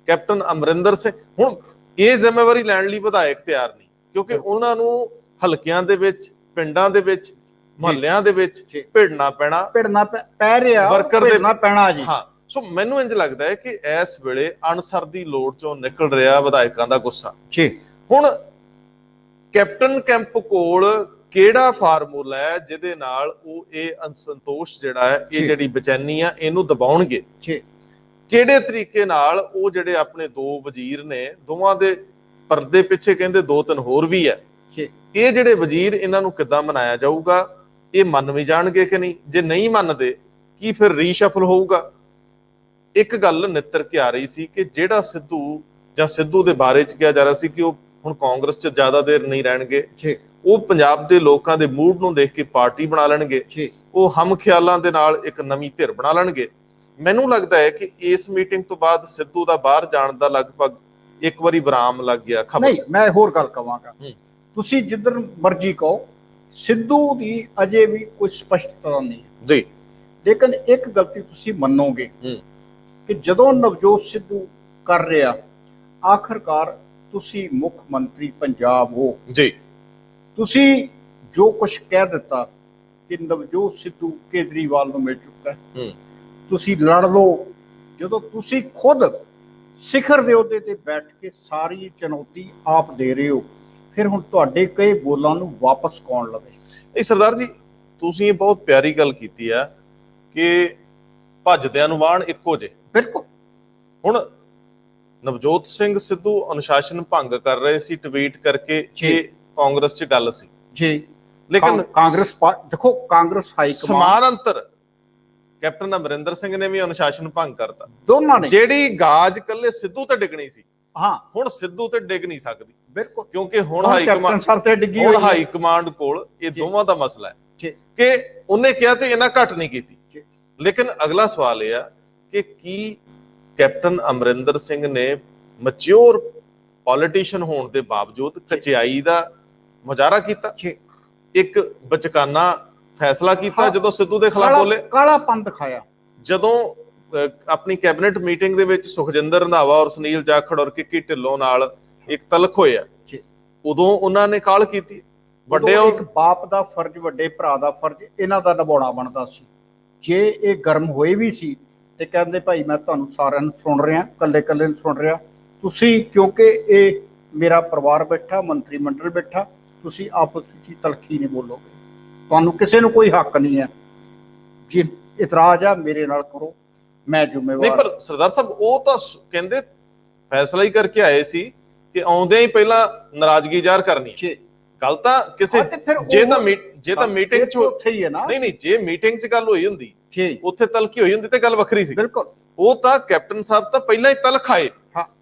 ਕੈਪਟਨ ਅਮਰਿੰਦਰ ਸਿੰਘ ਹੁਣ ਇਹ ਜ਼ਿੰਮੇਵਾਰੀ ਲੈਣ ਲਈ ਵਿਧਾਇਕ ਤਿਆਰ ਨਹੀਂ, ਕਿਉਂਕਿ ਉਹਨਾਂ ਨੂੰ ਹਲਕਿਆਂ ਦੇ ਵਿੱਚ, ਪਿੰਡਾਂ ਦੇ ਵਿੱਚ, ਮੁਹੱਲਿਆਂ ਦੇ ਵਿੱਚ ਭਿੜਨਾ ਪੈ ਰਿਹਾ, ਵਰਕਰ ਦੇ ਪੈਣਾ ਜੀ। ਹਾਂ, ਸੋ ਮੈਨੂੰ ਇੰਜ ਲੱਗਦਾ ਹੈ ਕਿ ਇਸ ਵੇਲੇ ਅਣਸਰ ਦੀ ਲੋੜ ਚੋਂ ਨਿਕਲ ਰਿਹਾ ਵਿਧਾਇਕਾਂ ਦਾ ਗੁੱਸਾ। ਹੁਣ ਕੈਪਟਨ ਕੈਂਪ ਕੋਲ ਕਿਹੜਾ ਫਾਰਮੂਲਾ ਹੈ ਜਿਹਦੇ ਨਾਲ ਉਹ ਇਹ ਅਸੰਤੋਸ਼ ਜਿਹੜਾ ਹੈ, ਇਹ ਜਿਹੜੀ ਬੇਚੈਨੀ ਆ, ਇਹਨੂੰ ਦਬਾਉਣਗੇ? ਕਿਹੜੇ ਤਰੀਕੇ ਨਾਲ ਉਹ ਜਿਹੜੇ ਆਪਣੇ 2 ਵਜ਼ੀਰ ਨੇ, ਦੋਵਾਂ ਦੇ ਪਰਦੇ ਪਿੱਛੇ ਕਹਿੰਦੇ 2-3 ਹੋਰ ਵੀ ਹੈ, ਇਹ ਜਿਹੜੇ ਵਜ਼ੀਰ, ਇਹਨਾਂ ਨੂੰ ਕਿੱਦਾਂ ਮਨਾਇਆ ਜਾਊਗਾ? ਇਹ ਮੰਨ ਵੀ ਜਾਣਗੇ ਕਿ ਨਹੀਂ? ਜੇ ਨਹੀਂ ਮੰਨਦੇ, ਕੀ ਫਿਰ ਰੀਸ਼ਫਲ ਹੋਊਗਾ? ਇੱਕ ਗੱਲ ਨਿੱਤਰ ਕੇ ਆ ਰਹੀ ਸੀ ਕਿ ਜਿਹੜਾ ਸਿੱਧੂ ਦੇ ਬਾਰੇ 'ਚ ਕਿਹਾ ਜਾ ਰਿਹਾ ਸੀ ਕਿ ਉਹ ਹੁਣ ਕਾਂਗਰਸ 'ਚ ਜ਼ਿਆਦਾ ਦੇਰ ਨਹੀਂ ਰਹਿਣਗੇ, ਉਹ ਪੰਜਾਬ ਦੇ ਲੋਕਾਂ ਦੇ ਮੂਡ ਨੂੰ ਦੇਖ ਕੇ ਪਾਰਟੀ ਬਣਾ ਲੈਣਗੇ, ਉਹ ਹਮ ਖਿਆਲਾਂ ਦੇ ਨਾਲ ਇੱਕ ਨਵੀਂ ਧਿਰ ਬਣਾ ਲੈਣਗੇ। ਮੈਨੂੰ ਲੱਗਦਾ ਹੈ ਕਿ ਇਸ ਮੀਟਿੰਗ ਤੋਂ ਬਾਅਦ ਸਿੱਧੂ ਦਾ ਬਾਹਰ ਜਾਣ ਦਾ ਲਗਭਗ ਇੱਕ ਵਾਰੀ ਵਿਰਾਮ ਲੱਗ ਗਿਆ। ਨਹੀਂ, ਮੈਂ ਹੋਰ ਗੱਲ ਕਵਾਂਗਾ, ਤੁਸੀਂ ਜਿੱਧਰ ਮਰਜ਼ੀ ਕਹੋ, ਸਿੱਧੂ ਦੀ ਅਜੇ ਵੀ ਕੋਈ ਸਪਸ਼ਟਤਾ ਨਹੀਂ ਜੀ, ਲੇਕਿਨ ਇੱਕ ਗਲਤੀ ਤੁਸੀਂ ਮੰਨੋਗੇ ਕਿ ਜਦੋਂ ਨਵਜੋਤ ਸਿੱਧੂ ਕਰ ਰਿਹਾ, ਆਖਰਕਾਰ ਤੁਸੀਂ ਮੁੱਖ ਮੰਤਰੀ ਪੰਜਾਬ ਹੋ ਜੀ, ਤੁਸੀਂ ਜੋ ਕੁਝ ਕਹਿ ਦਿੱਤਾ ਕਿ ਨਵਜੋਤ ਸਿੱਧੂ ਕੇਜਰੀਵਾਲ ਨੂੰ ਮਿਲ ਚੁੱਕਾ ਹੈ, ਤੁਸੀਂ ਲੜ ਲਓ। ਜਦੋਂ ਤੁਸੀਂ ਖੁਦ ਸਿਖਰ ਦੇ ਅਹੁਦੇ ਤੇ ਬੈਠ ਕੇ ਸਾਰੀ ਚੁਣੌਤੀ ਆਪ ਦੇ ਰਹੇ ਹੋ, ਫਿਰ ਹੁਣ ਤੁਹਾਡੇ ਕਈ ਬੋਲਾਂ ਨੂੰ ਵਾਪਸ ਕੌਣ ਲਵੇ? ਇਹ ਸਰਦਾਰ ਜੀ, ਤੁਸੀਂ ਇਹ ਬਹੁਤ ਪਿਆਰੀ ਗੱਲ ਕੀਤੀ ਆ ਕਿ ਭੱਜਦਿਆਂ ਨੂੰ ਵਾਹਣ ਇੱਕੋ ਜੇ। ਬਿਲਕੁਲ। ਹੁਣ ਨਵਜੋਤ ਸਿੰਘ ਸਿੱਧੂ ਅਨੁਸ਼ਾਸਨ ਭੰਗ ਕਰ ਰਹੇ ਸੀ ਟਵੀਟ ਕਰਕੇ, ਇਹ ਕਾਂਗਰਸ 'ਚ ਗੱਲ ਸੀ ਜੀ, ਲੇਕਿਨ ਕਾਂਗਰਸ ਦੇਖੋ, ਕਾਂਗਰਸ ਹਾਈ ਕਮਾਂਡ ਸਮਾਨ ਅੰਤਰ ਕੈਪਟਨ ਅਮਰਿੰਦਰ ਸਿੰਘ ਨੇ ਵੀ ਅਨੁਸ਼ਾਸਨ ਭੰਗ ਕਰਤਾ। ਦੋਨਾਂ ਨੇ। ਜਿਹੜੀ ਗਾਜ ਕੱਲੇ ਸਿੱਧੂ ਤੇ ਡਿੱਗਣੀ ਸੀ, ਹਾਂ, ਹੁਣ ਸਿੱਧੂ ਤੇ ਡਿੱਗ ਨਹੀਂ ਸਕਦੀ। ਬਿਲਕੁਲ, ਕਿਉਂਕਿ ਹੁਣ ਹਾਈ ਕਮਾਂਡ ਕੋਲ ਇਹ ਦੋਵਾਂ ਦਾ ਮਸਲਾ ਹੈ ਕਿ ਉਹਨੇ ਕਿਹਾ ਤੇ ਇਹਨਾਂ ਘੱਟ ਨਹੀਂ ਕੀਤੀ। ਲੇਕਿਨ ਅਗਲਾ ਸਵਾਲ ਇਹ ਆ ਕਿ ਕੀ ਕੈਪਟਨ ਅਮਰਿੰਦਰ ਸਿੰਘ ਨੇ ਮੈਚੁਰ ਪੋਲੀਟੀਸ਼ੀਅਨ ਹੋਣ ਦੇ ਬਾਵਜੂਦ ਕਚਿਆਈ ਦਾ ਮੁਜ਼ਾਹਰਾ ਕੀਤਾ, ਇੱਕ ਬਚਕਾਨਾ ਫੈਸਲਾ ਕੀਤਾ ਜਦੋਂ ਸਿੱਧੂ ਦੇ ਖਿਲਾਫ ਬੋਲੇ, ਕਾਲਾਪਨ ਦਿਖਾਇਆ? ਜਦੋਂ ਆਪਣੀ ਕੈਬਨਿਟ ਮੀਟਿੰਗ ਦੇ ਵਿੱਚ ਸੁਖਜਿੰਦਰ ਰੰਧਾਵਾ ਔਰ ਸੁਨੀਲ ਜਾਖੜ ਔਰ ਕਿੱਕੀ ਢਿੱਲੋਂ ਨਾਲ ਇੱਕ ਤਲਖ ਹੋਇਆ, ਉਦੋਂ ਉਹਨਾਂ ਨੇ ਕਾਲ ਕੀਤੀ। ਵੱਡੇ ਇੱਕ ਬਾਪ ਦਾ ਫਰਜ਼, ਵੱਡੇ ਭਰਾ ਦਾ ਫਰਜ਼ ਇਹਨਾਂ ਦਾ ਨਿਭਾਉਣਾ ਬਣਦਾ ਸੀ। ਜੇ ਇਹ ਗਰਮ ਹੋਏ ਵੀ ਸੀ ਤੇ ਕਹਿੰਦੇ ਭਾਈ ਮੈਂ ਤੁਹਾਨੂੰ ਸਾਰਿਆਂ ਨੂੰ ਸੁਣ ਰਿਹਾ, ਕੱਲੇ ਨੂੰ ਸੁਣ ਰਿਹਾ, ਤੁਸੀਂ ਕਿਉਂਕਿ ਇਹ ਮੇਰਾ ਪਰਿਵਾਰ ਬੈਠਾ, ਮੰਤਰੀ ਮੰਡਲ ਬੈਠਾ, ਤੁਸੀਂ ਆਪਸ ਵਿੱਚ ਤਲਖੀ ਨਹੀਂ ਬੋਲੋਗੇ, ਤੁਹਾਨੂੰ ਕਿਸੇ ਨੂੰ ਕੋਈ ਹੱਕ ਨਹੀਂ ਹੈ, ਜੇ ਇਤਰਾਜ਼ ਆ ਮੇਰੇ ਨਾਲ ਕਰੋ, ਮੈਂ ਜ਼ਿੰਮੇਵਾਰ ਨਹੀਂ। ਪਰ ਸਰਦਾਰ ਸਾਹਿਬ, ਉਹ ਤਾਂ ਕਹਿੰਦੇ ਫੈਸਲਾ ਹੀ ਕਰਕੇ ਆਏ ਸੀ ਕਿ ਆਉਂਦਿਆਂ ਹੀ ਪਹਿਲਾਂ ਨਾਰਾਜ਼ਗੀ ਜ਼ਾਹਰ ਕਰਨੀ ਹੈ। ਗੱਲ ਤਾਂ ਕਿਸੇ ਜੇ ਤਾਂ ਮੀਟਿੰਗ 'ਚ ਉੱਥੇ ਹੀ ਹੈ ਨਾ। ਨਹੀਂ, ਜੇ ਮੀਟਿੰਗ 'ਚ ਗੱਲ ਹੋਈ ਹੁੰਦੀ, ਉੱਥੇ ਤਲਖੀ ਹੋਈ ਹੁੰਦੀ ਤੇ ਗੱਲ ਵੱਖਰੀ ਸੀ। ਬਿਲਕੁਲ। ਉਹ ਤਾਂ ਕੈਪਟਨ ਸਾਹਿਬ ਤਾਂ ਪਹਿਲਾਂ ਹੀ ਤਲਖ ਆਏ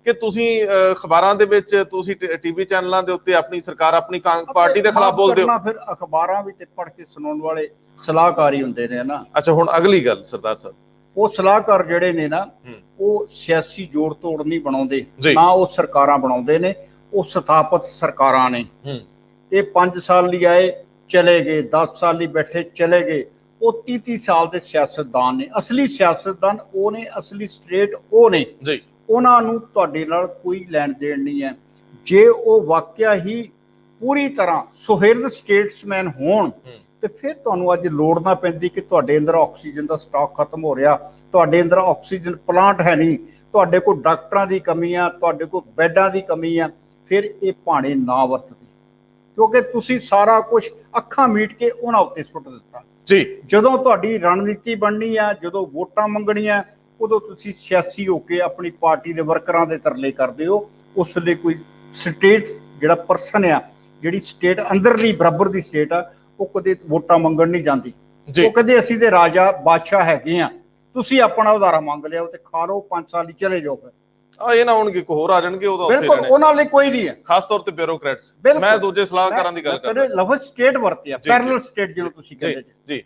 ਕਿ ਤੁਸੀਂ ਅਖਬਾਰਾਂ ਦੇ ਵਿੱਚ, ਤੁਸੀਂ ਟੀਵੀ ਚੈਨਲਾਂ ਦੇ ਉੱਤੇ ਆਪਣੀ ਸਰਕਾਰ, ਆਪਣੀ ਪਾਰਟੀ ਦੇ ਖਿਲਾਫ ਬੋਲਦੇ ਹੋ। ਫਿਰ ਅਖਬਾਰਾਂ ਵਿੱਚ ਪੜ੍ਹ ਕੇ ਸੁਣਾਉਣ ਵਾਲੇ ਸਲਾਹਕਾਰ ਹੀ ਹੁੰਦੇ ਨੇ ਨਾ। ਅੱਛਾ, ਹੁਣ ਅਗਲੀ ਗੱਲ ਸਰਦਾਰ ਸਾਹਿਬ, ਉਹ ਸਲਾਹਕਾਰ ਜਿਹੜੇ ਨੇ ਨਾ, ਉਹ ਸਿਆਸੀ ਜੋੜ ਤੋੜ ਨਹੀਂ ਬਣਾਉਂਦੇ ਨਾ, ਉਹ ਸਰਕਾਰਾਂ ਬਣਾਉਂਦੇ ਨੇ, ਉਹ ਸਥਾਪਿਤ ਸਰਕਾਰਾਂ ਨੇ। ਇਹ 5 ਸਾਲ ਲਈ ਆਏ, ਚਲੇ ਗਏ, 10 ਸਾਲ ਲਈ ਬੈਠੇ, ਚਲੇ ਗਏ। ਉਹ 30 ਸਾਲ ਦੇ ਸਿਆਸਤਦਾਨ ਨੇ, ਅਸਲੀ ਸਿਆਸਤਦਾਨ ਉਹ ਨੇ, ਅਸਲੀ ਸਟੇਟ ਉਹ ਨੇ ਜੀ। ਉਹਨਾਂ ਨੂੰ ਤੁਹਾਡੇ ਨਾਲ ਕੋਈ ਲੈਣ ਦੇਣ ਨਹੀਂ ਹੈ। ਜੇ ਉਹ ਵਾਕਿਆ ਹੀ ਪੂਰੀ ਤਰ੍ਹਾਂ ਸੁਹਿਰਦ ਸਟੇਟਸਮੈਨ ਹੋਣ ਤੇ ਫਿਰ ਤੁਹਾਨੂੰ ਅੱਜ ਲੋੜ ਨਾ ਪੈਂਦੀ ਕਿ ਤੁਹਾਡੇ ਅੰਦਰ ਆਕਸੀਜਨ ਦਾ ਸਟਾਕ ਖਤਮ ਹੋ ਰਿਹਾ, ਤੁਹਾਡੇ ਅੰਦਰ ਆਕਸੀਜਨ ਪਲਾਂਟ ਹੈ ਨਹੀਂ, ਤੁਹਾਡੇ ਕੋਲ ਡਾਕਟਰਾਂ ਦੀ ਕਮੀ ਆ, ਤੁਹਾਡੇ ਕੋਲ ਬੈੱਡਾਂ ਦੀ ਕਮੀ ਆ, ਫਿਰ ਇਹ ਭਾਣੇ ਨਾ ਵਰਤਦੇ, ਕਿਉਂਕਿ ਤੁਸੀਂ ਸਾਰਾ ਕੁਝ ਅੱਖਾਂ ਮੀਟ ਕੇ ਉਹਨਾਂ ਉੱਤੇ ਸੁੱਟ ਦਿੱਤਾ ਜੀ। ਜਦੋਂ ਤੁਹਾਡੀ ਰਣਨੀਤੀ ਬਣਨੀ ਆ, ਜਦੋਂ ਵੋਟਾਂ ਮੰਗਣੀਆਂ, ਉਦੋਂ ਤੁਸੀਂ ਸਿਆਸੀ ਹੋ ਕੇ ਆਪਣੀ ਪਾਰਟੀ ਦੇ ਵਰਕਰਾਂ ਦੇ ਤਰਲੇ ਕਰਦੇ ਹੋ। ਉਸ ਲਈ ਕੋਈ ਸਟੇਟ ਜਿਹੜਾ ਪਰਸਨ ਆ, ਜਿਹੜੀ ਸਟੇਟ ਅੰਦਰਲੀ ਬਰਾਬਰ ਦੀ ਸਟੇਟ ਆ, ਉਹ ਕਦੇ ਵੋਟਾਂ ਮੰਗਣ ਨਹੀਂ ਜਾਂਦੀ। ਜੀ। ਉਹ ਕਹਿੰਦੇ ਅਸੀਂ ਤੇ ਰਾਜਾ ਬਾਦਸ਼ਾਹ ਹੈਗੇ ਆ, ਤੁਸੀਂ ਆਪਣਾ ਉਧਾਰਾ ਮੰਗ ਲਿਆਓ ਤੇ ਖਾ ਲਓ, 5 ਸਾਲ ਹੀ ਚਲੇ ਜਾਓ। ਫਿਰ ਇਹ ਨਾ ਹੋਣਗੇ ਕੋ ਹੋਰ ਆ ਜਾਣਗੇ, ਉਹ ਤਾਂ ਉੱਥੇ ਬਿਲਕੁਲ ਰਹਿਣੇ। ਉਹਨਾਂ ਲਈ ਕੋਈ ਨਹੀਂ ਹੈ, ਖਾਸ ਤੌਰ ਤੇ ਬਿਊਰੋਕਰੇਟਸ। ਮੈਂ ਦੂਜੇ ਸਲਾਹਕਾਰਾਂ ਦੀ ਗੱਲ ਕਰ ਰਿਹਾ। ਲਫ਼ਜ਼ ਸਟੇਟ ਵਰਤਿਆ, ਪੈਰਲਲ ਸਟੇਟ ਜਿਹਨੂੰ ਤੁਸੀਂ ਕਹਿੰਦੇ ਜੀ।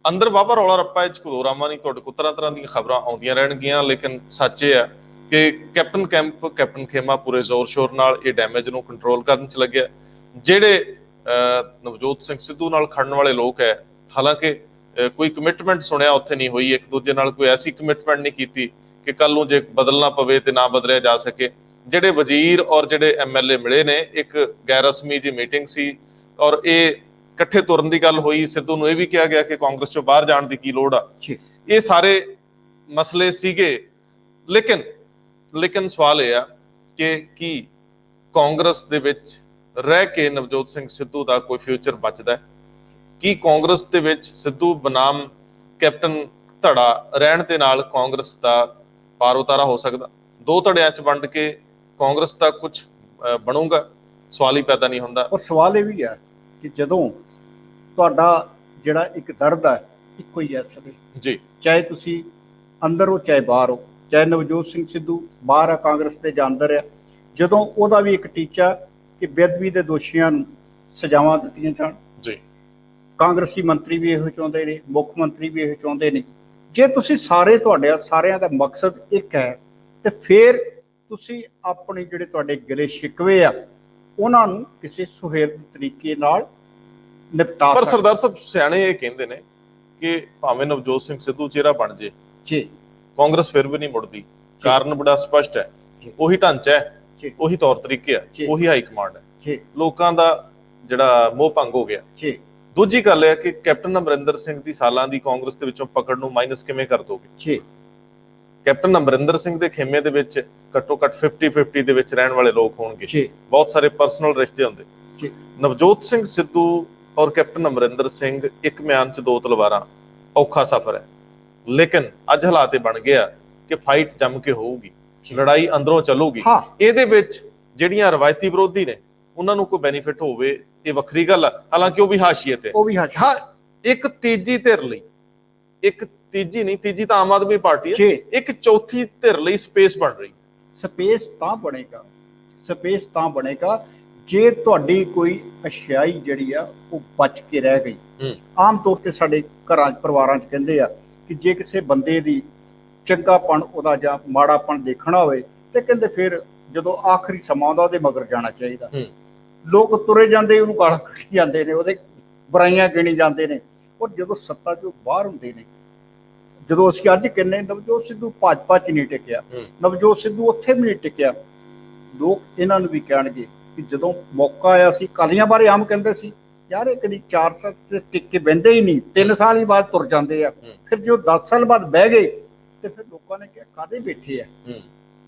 ਅੰਦਰ ਬਾਬਾ ਰੌਲਾ ਰੱਪਾ ਚ ਕੋਈ ਰਾਮਾ ਨਹੀਂ, ਤੁਹਾਡੇ ਕੋਲ ਤਰ੍ਹਾਂ ਦੀਆਂ ਖਬਰਾਂ ਆਉਂਦੀਆਂ ਰਹਿਣਗੀਆਂ, ਲੇਕਿਨ ਸੱਚ ਇਹ ਆ ਕਿ ਕੈਪਟਨ ਕੈਂਪ, ਕੈਪਟਨ ਖੇਮਾ ਪੂਰੇ ਜ਼ੋਰ ਸ਼ੋਰ ਨਾਲ ਇਹ ਡੈਮੇਜ ਨੂੰ ਕੰਟਰੋਲ ਕਰਨ ਚ ਲੱਗਿਆ। ਜਿਹੜੇ ਨਵਜੋਤ ਸਿੰਘ ਸਿੱਧੂ ਨਾਲ ਖੜਨ ਵਾਲੇ ਲੋਕ ਹੈ, ਹਾਲਾਂਕਿ ਕੋਈ ਕਮਿਟਮੈਂਟ ਸੁਣਿਆ ਉੱਥੇ ਨਹੀਂ ਹੋਈ, ਇੱਕ ਦੂਜੇ ਨਾਲ ਕੋਈ ਐਸੀ ਕਮਿਟਮੈਂਟ ਨਹੀਂ ਕੀਤੀ ਕਿ ਕੱਲ ਨੂੰ ਜੇ ਬਦਲਣਾ ਪਵੇ ਤੇ ਨਾ ਬਦਲਿਆ ਜਾ ਸਕੇ। ਜਿਹੜੇ ਵਜ਼ੀਰ ਔਰ ਜਿਹੜੇ MLA ਮਿਲੇ ਨੇ, ਇੱਕ ਗੈਰ ਰਸਮੀ ਜੀ ਮੀਟਿੰਗ ਸੀ ਔਰ ਇਹ ਇਕੱਠੇ ਤੁਰਨ ਦੀ ਗੱਲ ਹੋਈ। ਸਿੱਧੂ ਨੂੰ ਇਹ ਵੀ ਕਿਹਾ ਗਿਆ ਕਿ ਕਾਂਗਰਸ ਚੋਂ ਬਾਹਰ ਜਾਣ ਦੀ ਕੀ ਲੋੜ ਆ। ਇਹ ਸਾਰੇ ਮਸਲੇ ਸੀਗੇ, ਲੇਕਿਨ ਸਵਾਲ ਇਹ ਆ ਕਿ ਕੀ ਕਾਂਗਰਸ ਦੇ ਵਿੱਚ ਰਹਿ ਕੇ ਨਵਜੋਤ ਸਿੰਘ ਸਿੱਧੂ ਦਾ ਕੋਈ ਫਿਊਚਰ ਬਚਦਾ ਹੈ? ਕੀ ਕਾਂਗਰਸ ਦੇ ਵਿੱਚ ਸਿੱਧੂ ਬਨਾਮ ਕੈਪਟਨ ਧੜਾ ਰਹਿਣ ਦੇ ਨਾਲ ਕਾਂਗਰਸ ਦਾ ਪਾਰ ਉਤਾਰਾ ਹੋ ਸਕਦਾ? ਦੋ ਧੜਿਆਂ 'ਚ ਵੰਡ ਕੇ ਕਾਂਗਰਸ ਦਾ ਕੁਝ ਬਣੂਗਾ? ਸਵਾਲ ਹੀ ਪੈਦਾ ਨਹੀਂ ਹੁੰਦਾ। ਔਰ ਸਵਾਲ ਇਹ ਵੀ ਹੈ ਕਿ ਜਦੋਂ ਤੁਹਾਡਾ ਜਿਹੜਾ ਇੱਕ ਦਰਦ ਹੈ ਇੱਕੋ ਹੀ ਹੈ ਸਭੇ ਜੀ, ਚਾਹੇ ਤੁਸੀਂ ਅੰਦਰ ਹੋ ਚਾਹੇ ਬਾਹਰ ਹੋ, ਚਾਹੇ ਨਵਜੋਤ ਸਿੰਘ ਸਿੱਧੂ ਬਾਹਰ ਆ ਕਾਂਗਰਸ ਦੇ ਜਾਂ ਅੰਦਰ ਆ, ਜਦੋਂ ਉਹਦਾ ਵੀ ਇੱਕ ਟੀਚਾ ਕਿ ਬੇਅਦਬੀ ਦੇ ਦੋਸ਼ੀਆਂ ਨੂੰ ਸਜ਼ਾਵਾਂ ਦਿੱਤੀਆਂ ਜਾਣ। ਜੀ, ਕਾਂਗਰਸੀ ਮੰਤਰੀ ਵੀ ਇਹੋ ਚਾਹੁੰਦੇ ਨੇ, ਮੁੱਖ ਮੰਤਰੀ ਵੀ ਇਹੋ ਚਾਹੁੰਦੇ ਨੇ। ਜੇ ਤੁਸੀਂ ਤੁਹਾਡੇ ਸਾਰਿਆਂ ਦਾ ਮਕਸਦ ਇੱਕ ਹੈ ਤੇ ਫਿਰ ਤੁਸੀਂ ਆਪਣੇ ਜਿਹੜੇ ਤੁਹਾਡੇ ਗਿਲੇ ਸ਼ਿਕਵੇ ਆ ਉਹਨਾਂ ਨੂੰ ਕਿਸੇ ਸੁਹਿਰਦ ਤਰੀਕੇ ਨਾਲ ਨਿਪਟਾ ਪਰ ਸਰਦਾਰ ਸਾਹਿਬ ਸਿਆਣੇ ਇਹ ਕਹਿੰਦੇ ਨੇ ਕਿ ਭਾਵੇਂ ਨਵਜੋਤ ਸਿੰਘ ਸਿੱਧੂ ਚਿਹਰਾ ਬਣ ਜੇ ਜੀ, ਕਾਂਗਰਸ ਫਿਰ ਵੀ ਨਹੀਂ ਮੁੜਦੀ। ਕਾਰਨ ਬੜਾ ਸਪਸ਼ਟ ਹੈ, ਉਹੀ ਢਾਂਚਾ ਹੈ, ਉਹੀ ਤੌਰ ਤਰੀਕੇ ਆ, ਉਹੀ ਹਾਈ ਕਮਾਂਡ ਹੈ। ਲੋਕਾਂ ਦਾ ਜਿਹੜਾ ਮੋਹ ਭੰਗ ਹੋ ਗਿਆ। ਦੂਜੀ ਗੱਲ ਇਹ ਕਿ ਕੈਪਟਨ ਅਮਰਿੰਦਰ ਸਿੰਘ ਦੀ ਸਾਲਾਂ ਦੀ ਕਾਂਗਰਸ ਦੇ ਵਿੱਚੋਂ ਪਕੜ ਨੂੰ ਮਾਈਨਸ ਕਿਵੇਂ ਕਰ ਦੋਗੇ? ਕੈਪਟਨ ਅਮਰਿੰਦਰ ਸਿੰਘ ਦੇ ਖੇਮੇ ਦੇ ਵਿੱਚ ਘੱਟੋ ਘੱਟ 50-50 ਦੇ ਵਿੱਚ ਰਹਿਣ ਵਾਲੇ ਲੋਕ ਹੋਣਗੇ, ਬਹੁਤ ਸਾਰੇ ਪਰਸਨਲ ਰਿਸ਼ਤੇ ਹੁੰਦੇ। ਨਵਜੋਤ ਸਿੰਘ ਸਿੱਧੂ ਔਰ ਕੈਪਟਨ ਅਮਰਿੰਦਰ ਸਿੰਘ ਇੱਕ ਮਿਆਨ 'ਚ ਦੋ ਤਲਵਾਰਾਂ, ਔਖਾ ਸਫ਼ਰ ਹੈ। ਲੇਕਿਨ ਅੱਜ ਹਾਲਾਤ ਇਹ ਬਣ ਗਿਆ ਕਿ ਫਾਈਟ ਜੰਮ ਕੇ ਹੋਊਗੀ, ਲੜਾਈ ਅੰਦਰੋਂ ਚੱਲੂਗੀ। ਇਹਦੇ ਵਿੱਚ ਜਿਹੜੀਆਂ ਰਵਾਇਤੀ ਵਿਰੋਧੀ ਨੇ ਉਹਨਾਂ ਨੂੰ ਕੋਈ ਬੈਨੀਫਿਟ ਹੋਵੇ ਇਹ ਵੱਖਰੀ ਗੱਲ ਆ, ਹਾਲਾਂਕਿ ਉਹ ਵੀ ਹਾਸ਼ੀਏ ਤੇ। ਹਾਂ, ਇੱਕ ਤੀਜੀ ਧਿਰ ਲਈ, ਇੱਕ ਤੀਜੀ ਨਹੀਂ, ਤੀਜੀ ਤਾਂ ਆਮ ਆਦਮੀ ਪਾਰਟੀ ਹੈ, ਇੱਕ ਚੌਥੀ ਧਿਰ ਲਈ ਸਪੇਸ ਬਣ ਰਹੀ। ਸਪੇਸ ਤਾਂ ਬਣੇਗਾ ਜੇ ਤੁਹਾਡੀ ਕੋਈ ਅਸ਼ਿਆਈ ਜਿਹੜੀ ਆ ਉਹ ਬਚ ਕੇ ਰਹਿ ਗਈ। ਆਮ ਤੌਰ ਤੇ ਸਾਡੇ ਘਰਾਂ 'ਚ ਪਰਿਵਾਰਾਂ 'ਚ ਕਹਿੰਦੇ ਆ ਕਿ ਜੇ ਕਿਸੇ ਬੰਦੇ ਦੀ ਚੰਗਾਪਣ ਉਹਦਾ ਜਾਂ ਮਾੜਾਪਣ ਦੇਖਣਾ ਹੋਵੇ ਤੇ ਕਹਿੰਦੇ ਫਿਰ ਜਦੋਂ ਆਖਰੀ ਸਮਾਂ ਆਉਂਦਾ ਉਹਦੇ ਮਗਰ ਜਾਣਾ ਚਾਹੀਦਾ। ਲੋਕ ਤੁਰੇ ਜਾਂਦੇ ਉਹਨੂੰ ਗਾਲਾਂ ਕੱਢੀ ਜਾਂਦੇ ਨੇ, ਉਹਦੇ ਬੁਰਾਈਆਂ ਗਿਣੀ ਜਾਂਦੇ ਨੇ। ਔਰ ਜਦੋਂ ਸੱਤਾ 'ਚੋਂ ਬਾਹਰ ਹੁੰਦੇ ਨੇ, ਜਦੋਂ ਅਸੀਂ ਅੱਜ ਕਹਿੰਦੇ ਨਵਜੋਤ ਸਿੱਧੂ ਭਾਜਪਾ 'ਚ ਨਹੀਂ ਟਿਕਿਆ, ਨਵਜੋਤ ਸਿੱਧੂ ਉੱਥੇ ਵੀ ਨਹੀਂ ਟਿਕਿਆ, ਲੋਕ ਇਹਨਾਂ ਨੂੰ ਵੀ ਕਹਿਣਗੇ ਕਿ ਜਦੋਂ ਮੌਕਾ ਆਇਆ ਸੀ ਕਾਲੀਆਂ ਬਾਰੇ ਆਮ ਕਹਿੰਦੇ ਸੀ ਯਾਰ ਇਹ ਕਦੀ 4 ਸਾਲ ਤੇ ਟਿਕ ਕੇ ਬਹਿੰਦੇ ਹੀ ਨਹੀਂ, 3 ਸਾਲ ਹੀ ਬਾਅਦ ਤੁਰ ਜਾਂਦੇ ਆ। ਫਿਰ ਜੋ 10 ਸਾਲ ਬਾਅਦ ਬਹਿ ਗਏ ਤੇ ਫਿਰ ਲੋਕਾਂ ਨੇ ਕਿਹਾ ਕਾਹਦੇ ਬੈਠੇ ਆ,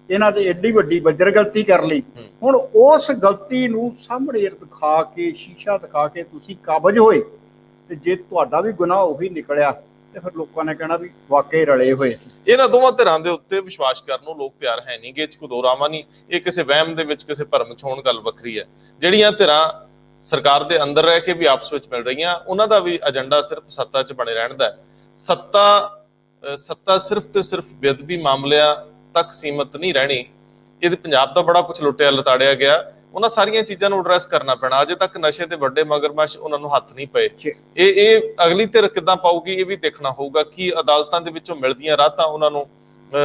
ਇਹਨਾਂ ਦੇ ਐਡੀ ਵੱਡੀ ਵੱਜਰ ਗਲਤੀ ਕਰ ਲਈ। ਹੁਣ ਉਸ ਗਲਤੀ ਨੂੰ ਸਾਹਮਣੇ ਦਿਖਾ ਕੇ, ਸ਼ੀਸ਼ਾ ਦਿਖਾ ਕੇ ਤੁਸੀਂ ਕਾਬਜ ਹੋਏ ਤੇ ਜੇ ਤੁਹਾਡਾ ਵੀ ਗੁਨਾਹ ਉਹੀ ਨਿਕਲਿਆ ਤੇ ਫਿਰ ਲੋਕਾਂ ਨੇ ਕਹਿਣਾ ਵੀ ਵਾਕਈ ਰਲੇ ਹੋਏ ਸੀ। ਇਹਨਾਂ ਦੋਵਾਂ ਧਿਰਾਂ ਦੇ ਉੱਤੇ ਵਿਸ਼ਵਾਸ ਕਰਨ ਨੂੰ ਲੋਕ ਤਿਆਰ ਹੈ ਨਹੀਂ ਗੇ, ਕੋਈ ਦੋ ਰਾਮਾ ਨਹੀਂ। ਇਹ ਕਿਸੇ ਵਹਿਮ ਦੇ ਵਿੱਚ, ਕਿਸੇ ਭਰਮ 'ਚ ਹੋਣ ਗੱਲ ਵੱਖਰੀ ਹੈ। ਜਿਹੜੀਆਂ ਧਿਰਾਂ ਸਰਕਾਰ ਦੇ ਅੰਦਰ ਰਹਿ ਕੇ ਵੀ ਆਪਸ ਵਿੱਚ ਮਿਲ ਰਹੀਆਂ, ਉਹਨਾਂ ਦਾ ਵੀ ਏਜੰਡਾ ਸਿਰਫ ਸੱਤਾ 'ਚ ਬਣੇ ਰਹਿਣ ਦਾ ਹੈ। ਸੱਤਾ ਸਿਰਫ ਤੇ ਸਿਰਫ ਬੇਅਦਬੀ ਮਾਮਲਿਆਂ ਤੱਕ ਸੀਮਤ ਨਹੀਂ ਰਹਿਣੀ। ਇਹਦੇ ਪੰਜਾਬ ਦਾ ਬੜਾ ਕੁਝ ਲੁੱਟਿਆ ਲਤਾੜਿਆ ਗਿਆ, ਉਹਨਾਂ ਸਾਰੀਆਂ ਚੀਜ਼ਾਂ ਨੂੰ ਐਡਰੈਸ ਕਰਨਾ ਪੈਣਾ। ਅਜੇ ਤੱਕ ਨਸ਼ੇ ਦੇ ਵੱਡੇ ਮਗਰਮੱਛ ਉਹਨਾਂ ਨੂੰ ਹੱਥ ਨਹੀਂ ਪਏ। ਇਹ ਅਗਲੀ ਧਿਰ ਕਿੱਦਾਂ ਪਾਊਗੀ ਇਹ ਵੀ ਦੇਖਣਾ ਹੋਊਗਾ। ਕਿ ਅਦਾਲਤਾਂ ਦੇ ਵਿੱਚੋਂ ਮਿਲਦੀਆਂ ਰਾਹਤਾਂ ਉਹਨਾਂ ਨੂੰ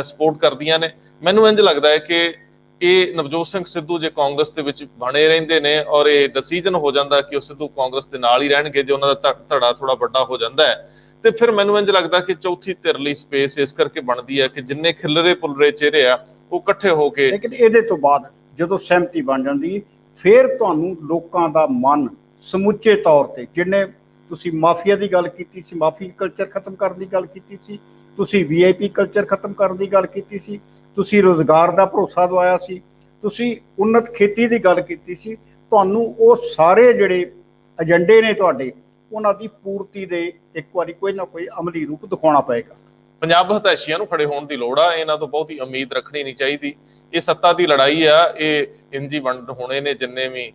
ਸਪੋਰਟ ਕਰਦੀਆਂ ਨੇ। ਮੈਨੂੰ ਇੰਝ ਲੱਗਦਾ ਹੈ ਕਿ ਇਹ ਨਵਜੋਤ ਸਿੰਘ ਸਿੱਧੂ ਜੇ ਕਾਂਗਰਸ ਦੇ ਵਿੱਚ ਬਣੇ ਰਹਿੰਦੇ ਨੇ ਔਰ ਇਹ ਡਿਸੀਜਨ ਹੋ ਜਾਂਦਾ ਕਿ ਉਹ ਸਿੱਧੂ ਕਾਂਗਰਸ ਦੇ ਨਾਲ ਹੀ ਰਹਿਣਗੇ, ਜੇ ਉਹਨਾਂ ਦਾ ਧੜਾ ਥੋੜਾ ਵੱਡਾ ਹੋ ਜਾਂਦਾ ਹੈ, ਤੇ ਫਿਰ ਮੈਨੂੰ ਇੰਝ ਲੱਗਦਾ ਕਿ ਚੌਥੀ ਧਿਰ ਲਈ ਸਪੇਸ ਇਸ ਕਰਕੇ ਬਣਦੀ ਹੈ ਕਿ ਜਿੰਨੇ ਖਿਲਰੇ ਪੁਲਰੇ ਚਿਹਰੇ ਆ ਉਹ ਇਕੱਠੇ ਹੋ ਕੇ। ਲੇਕਿਨ ਇਹਦੇ ਤੋਂ ਬਾਅਦ ਜਦੋਂ ਸਹਿਮਤੀ ਬਣ ਜਾਂਦੀ ਫਿਰ ਤੁਹਾਨੂੰ ਲੋਕਾਂ ਦਾ ਮਨ ਸਮੁੱਚੇ ਤੌਰ ਤੇ, ਜਿੰਨੇ ਤੁਸੀਂ ਮਾਫੀਆ ਦੀ ਗੱਲ ਕੀਤੀ ਸੀ, ਮਾਫੀ ਕਲਚਰ ਖਤਮ ਕਰਨ ਦੀ ਗੱਲ ਕੀਤੀ ਸੀ, ਤੁਸੀਂ VIP ਕਲਚਰ ਖਤਮ ਕਰਨ ਦੀ ਗੱਲ ਕੀਤੀ ਸੀ, ਤੁਸੀਂ ਰੋਜ਼ਗਾਰ ਦਾ ਭਰੋਸਾ ਦਵਾਇਆ ਸੀ, ਤੁਸੀਂ ਉન્નਤ ਖੇਤੀ ਦੀ ਗੱਲ ਕੀਤੀ ਸੀ, ਤੁਹਾਨੂੰ ਉਹ ਸਾਰੇ ਜਿਹੜੇ ਏਜੰਡੇ ਨੇ ਤੁਹਾਡੇ ਉਹਨਾਂ ਦੀ ਪੂਰਤੀ ਦੇ ਇੱਕ ਵਾਰੀ ਕੋਈ ਨਾ ਕੋਈ ਅਮਲੀ ਰੂਪ ਦਿਖਾਉਣਾ ਪਏਗਾ। ਪੰਜਾਬ ਹਤੈਸ਼ੀਆਂ ਨੂੰ ਖੜੇ ਹੋਣ ਦੀ ਲੋੜ ਆ, ਇਹਨਾਂ ਤੋਂ ਬਹੁਤੀ ਉਮੀਦ ਰੱਖਣੀ ਨਹੀਂ ਚਾਹੀਦੀ। ਇਹ ਸੱਤਾ ਦੀ ਲੜਾਈ ਆ, ਇਹ ਇੰਜੀ ਵੰਡ ਹੋਣੇ ਨੇ ਜਿੰਨੇ ਵੀ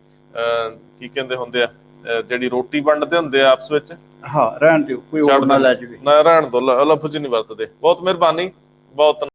ਕੀ ਕਹਿੰਦੇ ਹੁੰਦੇ ਆ ਜਿਹੜੀ ਰੋਟੀ ਵੰਡਦੇ ਹੁੰਦੇ ਆ ਆਪਸ ਵਿੱਚ, ਹਾਂ ਰਹਿਣ ਦਿਓ, ਕੋਈ ਹੋਰ ਨਾ ਲੈ ਜਾਵੇ। ਨਾ ਰਹਿਣ ਦੋ, ਲਫ਼ਜ਼ ਨਹੀਂ ਵਰਤਦੇ। ਬਹੁਤ ਮਿਹਰਬਾਨੀ, ਬਹੁਤ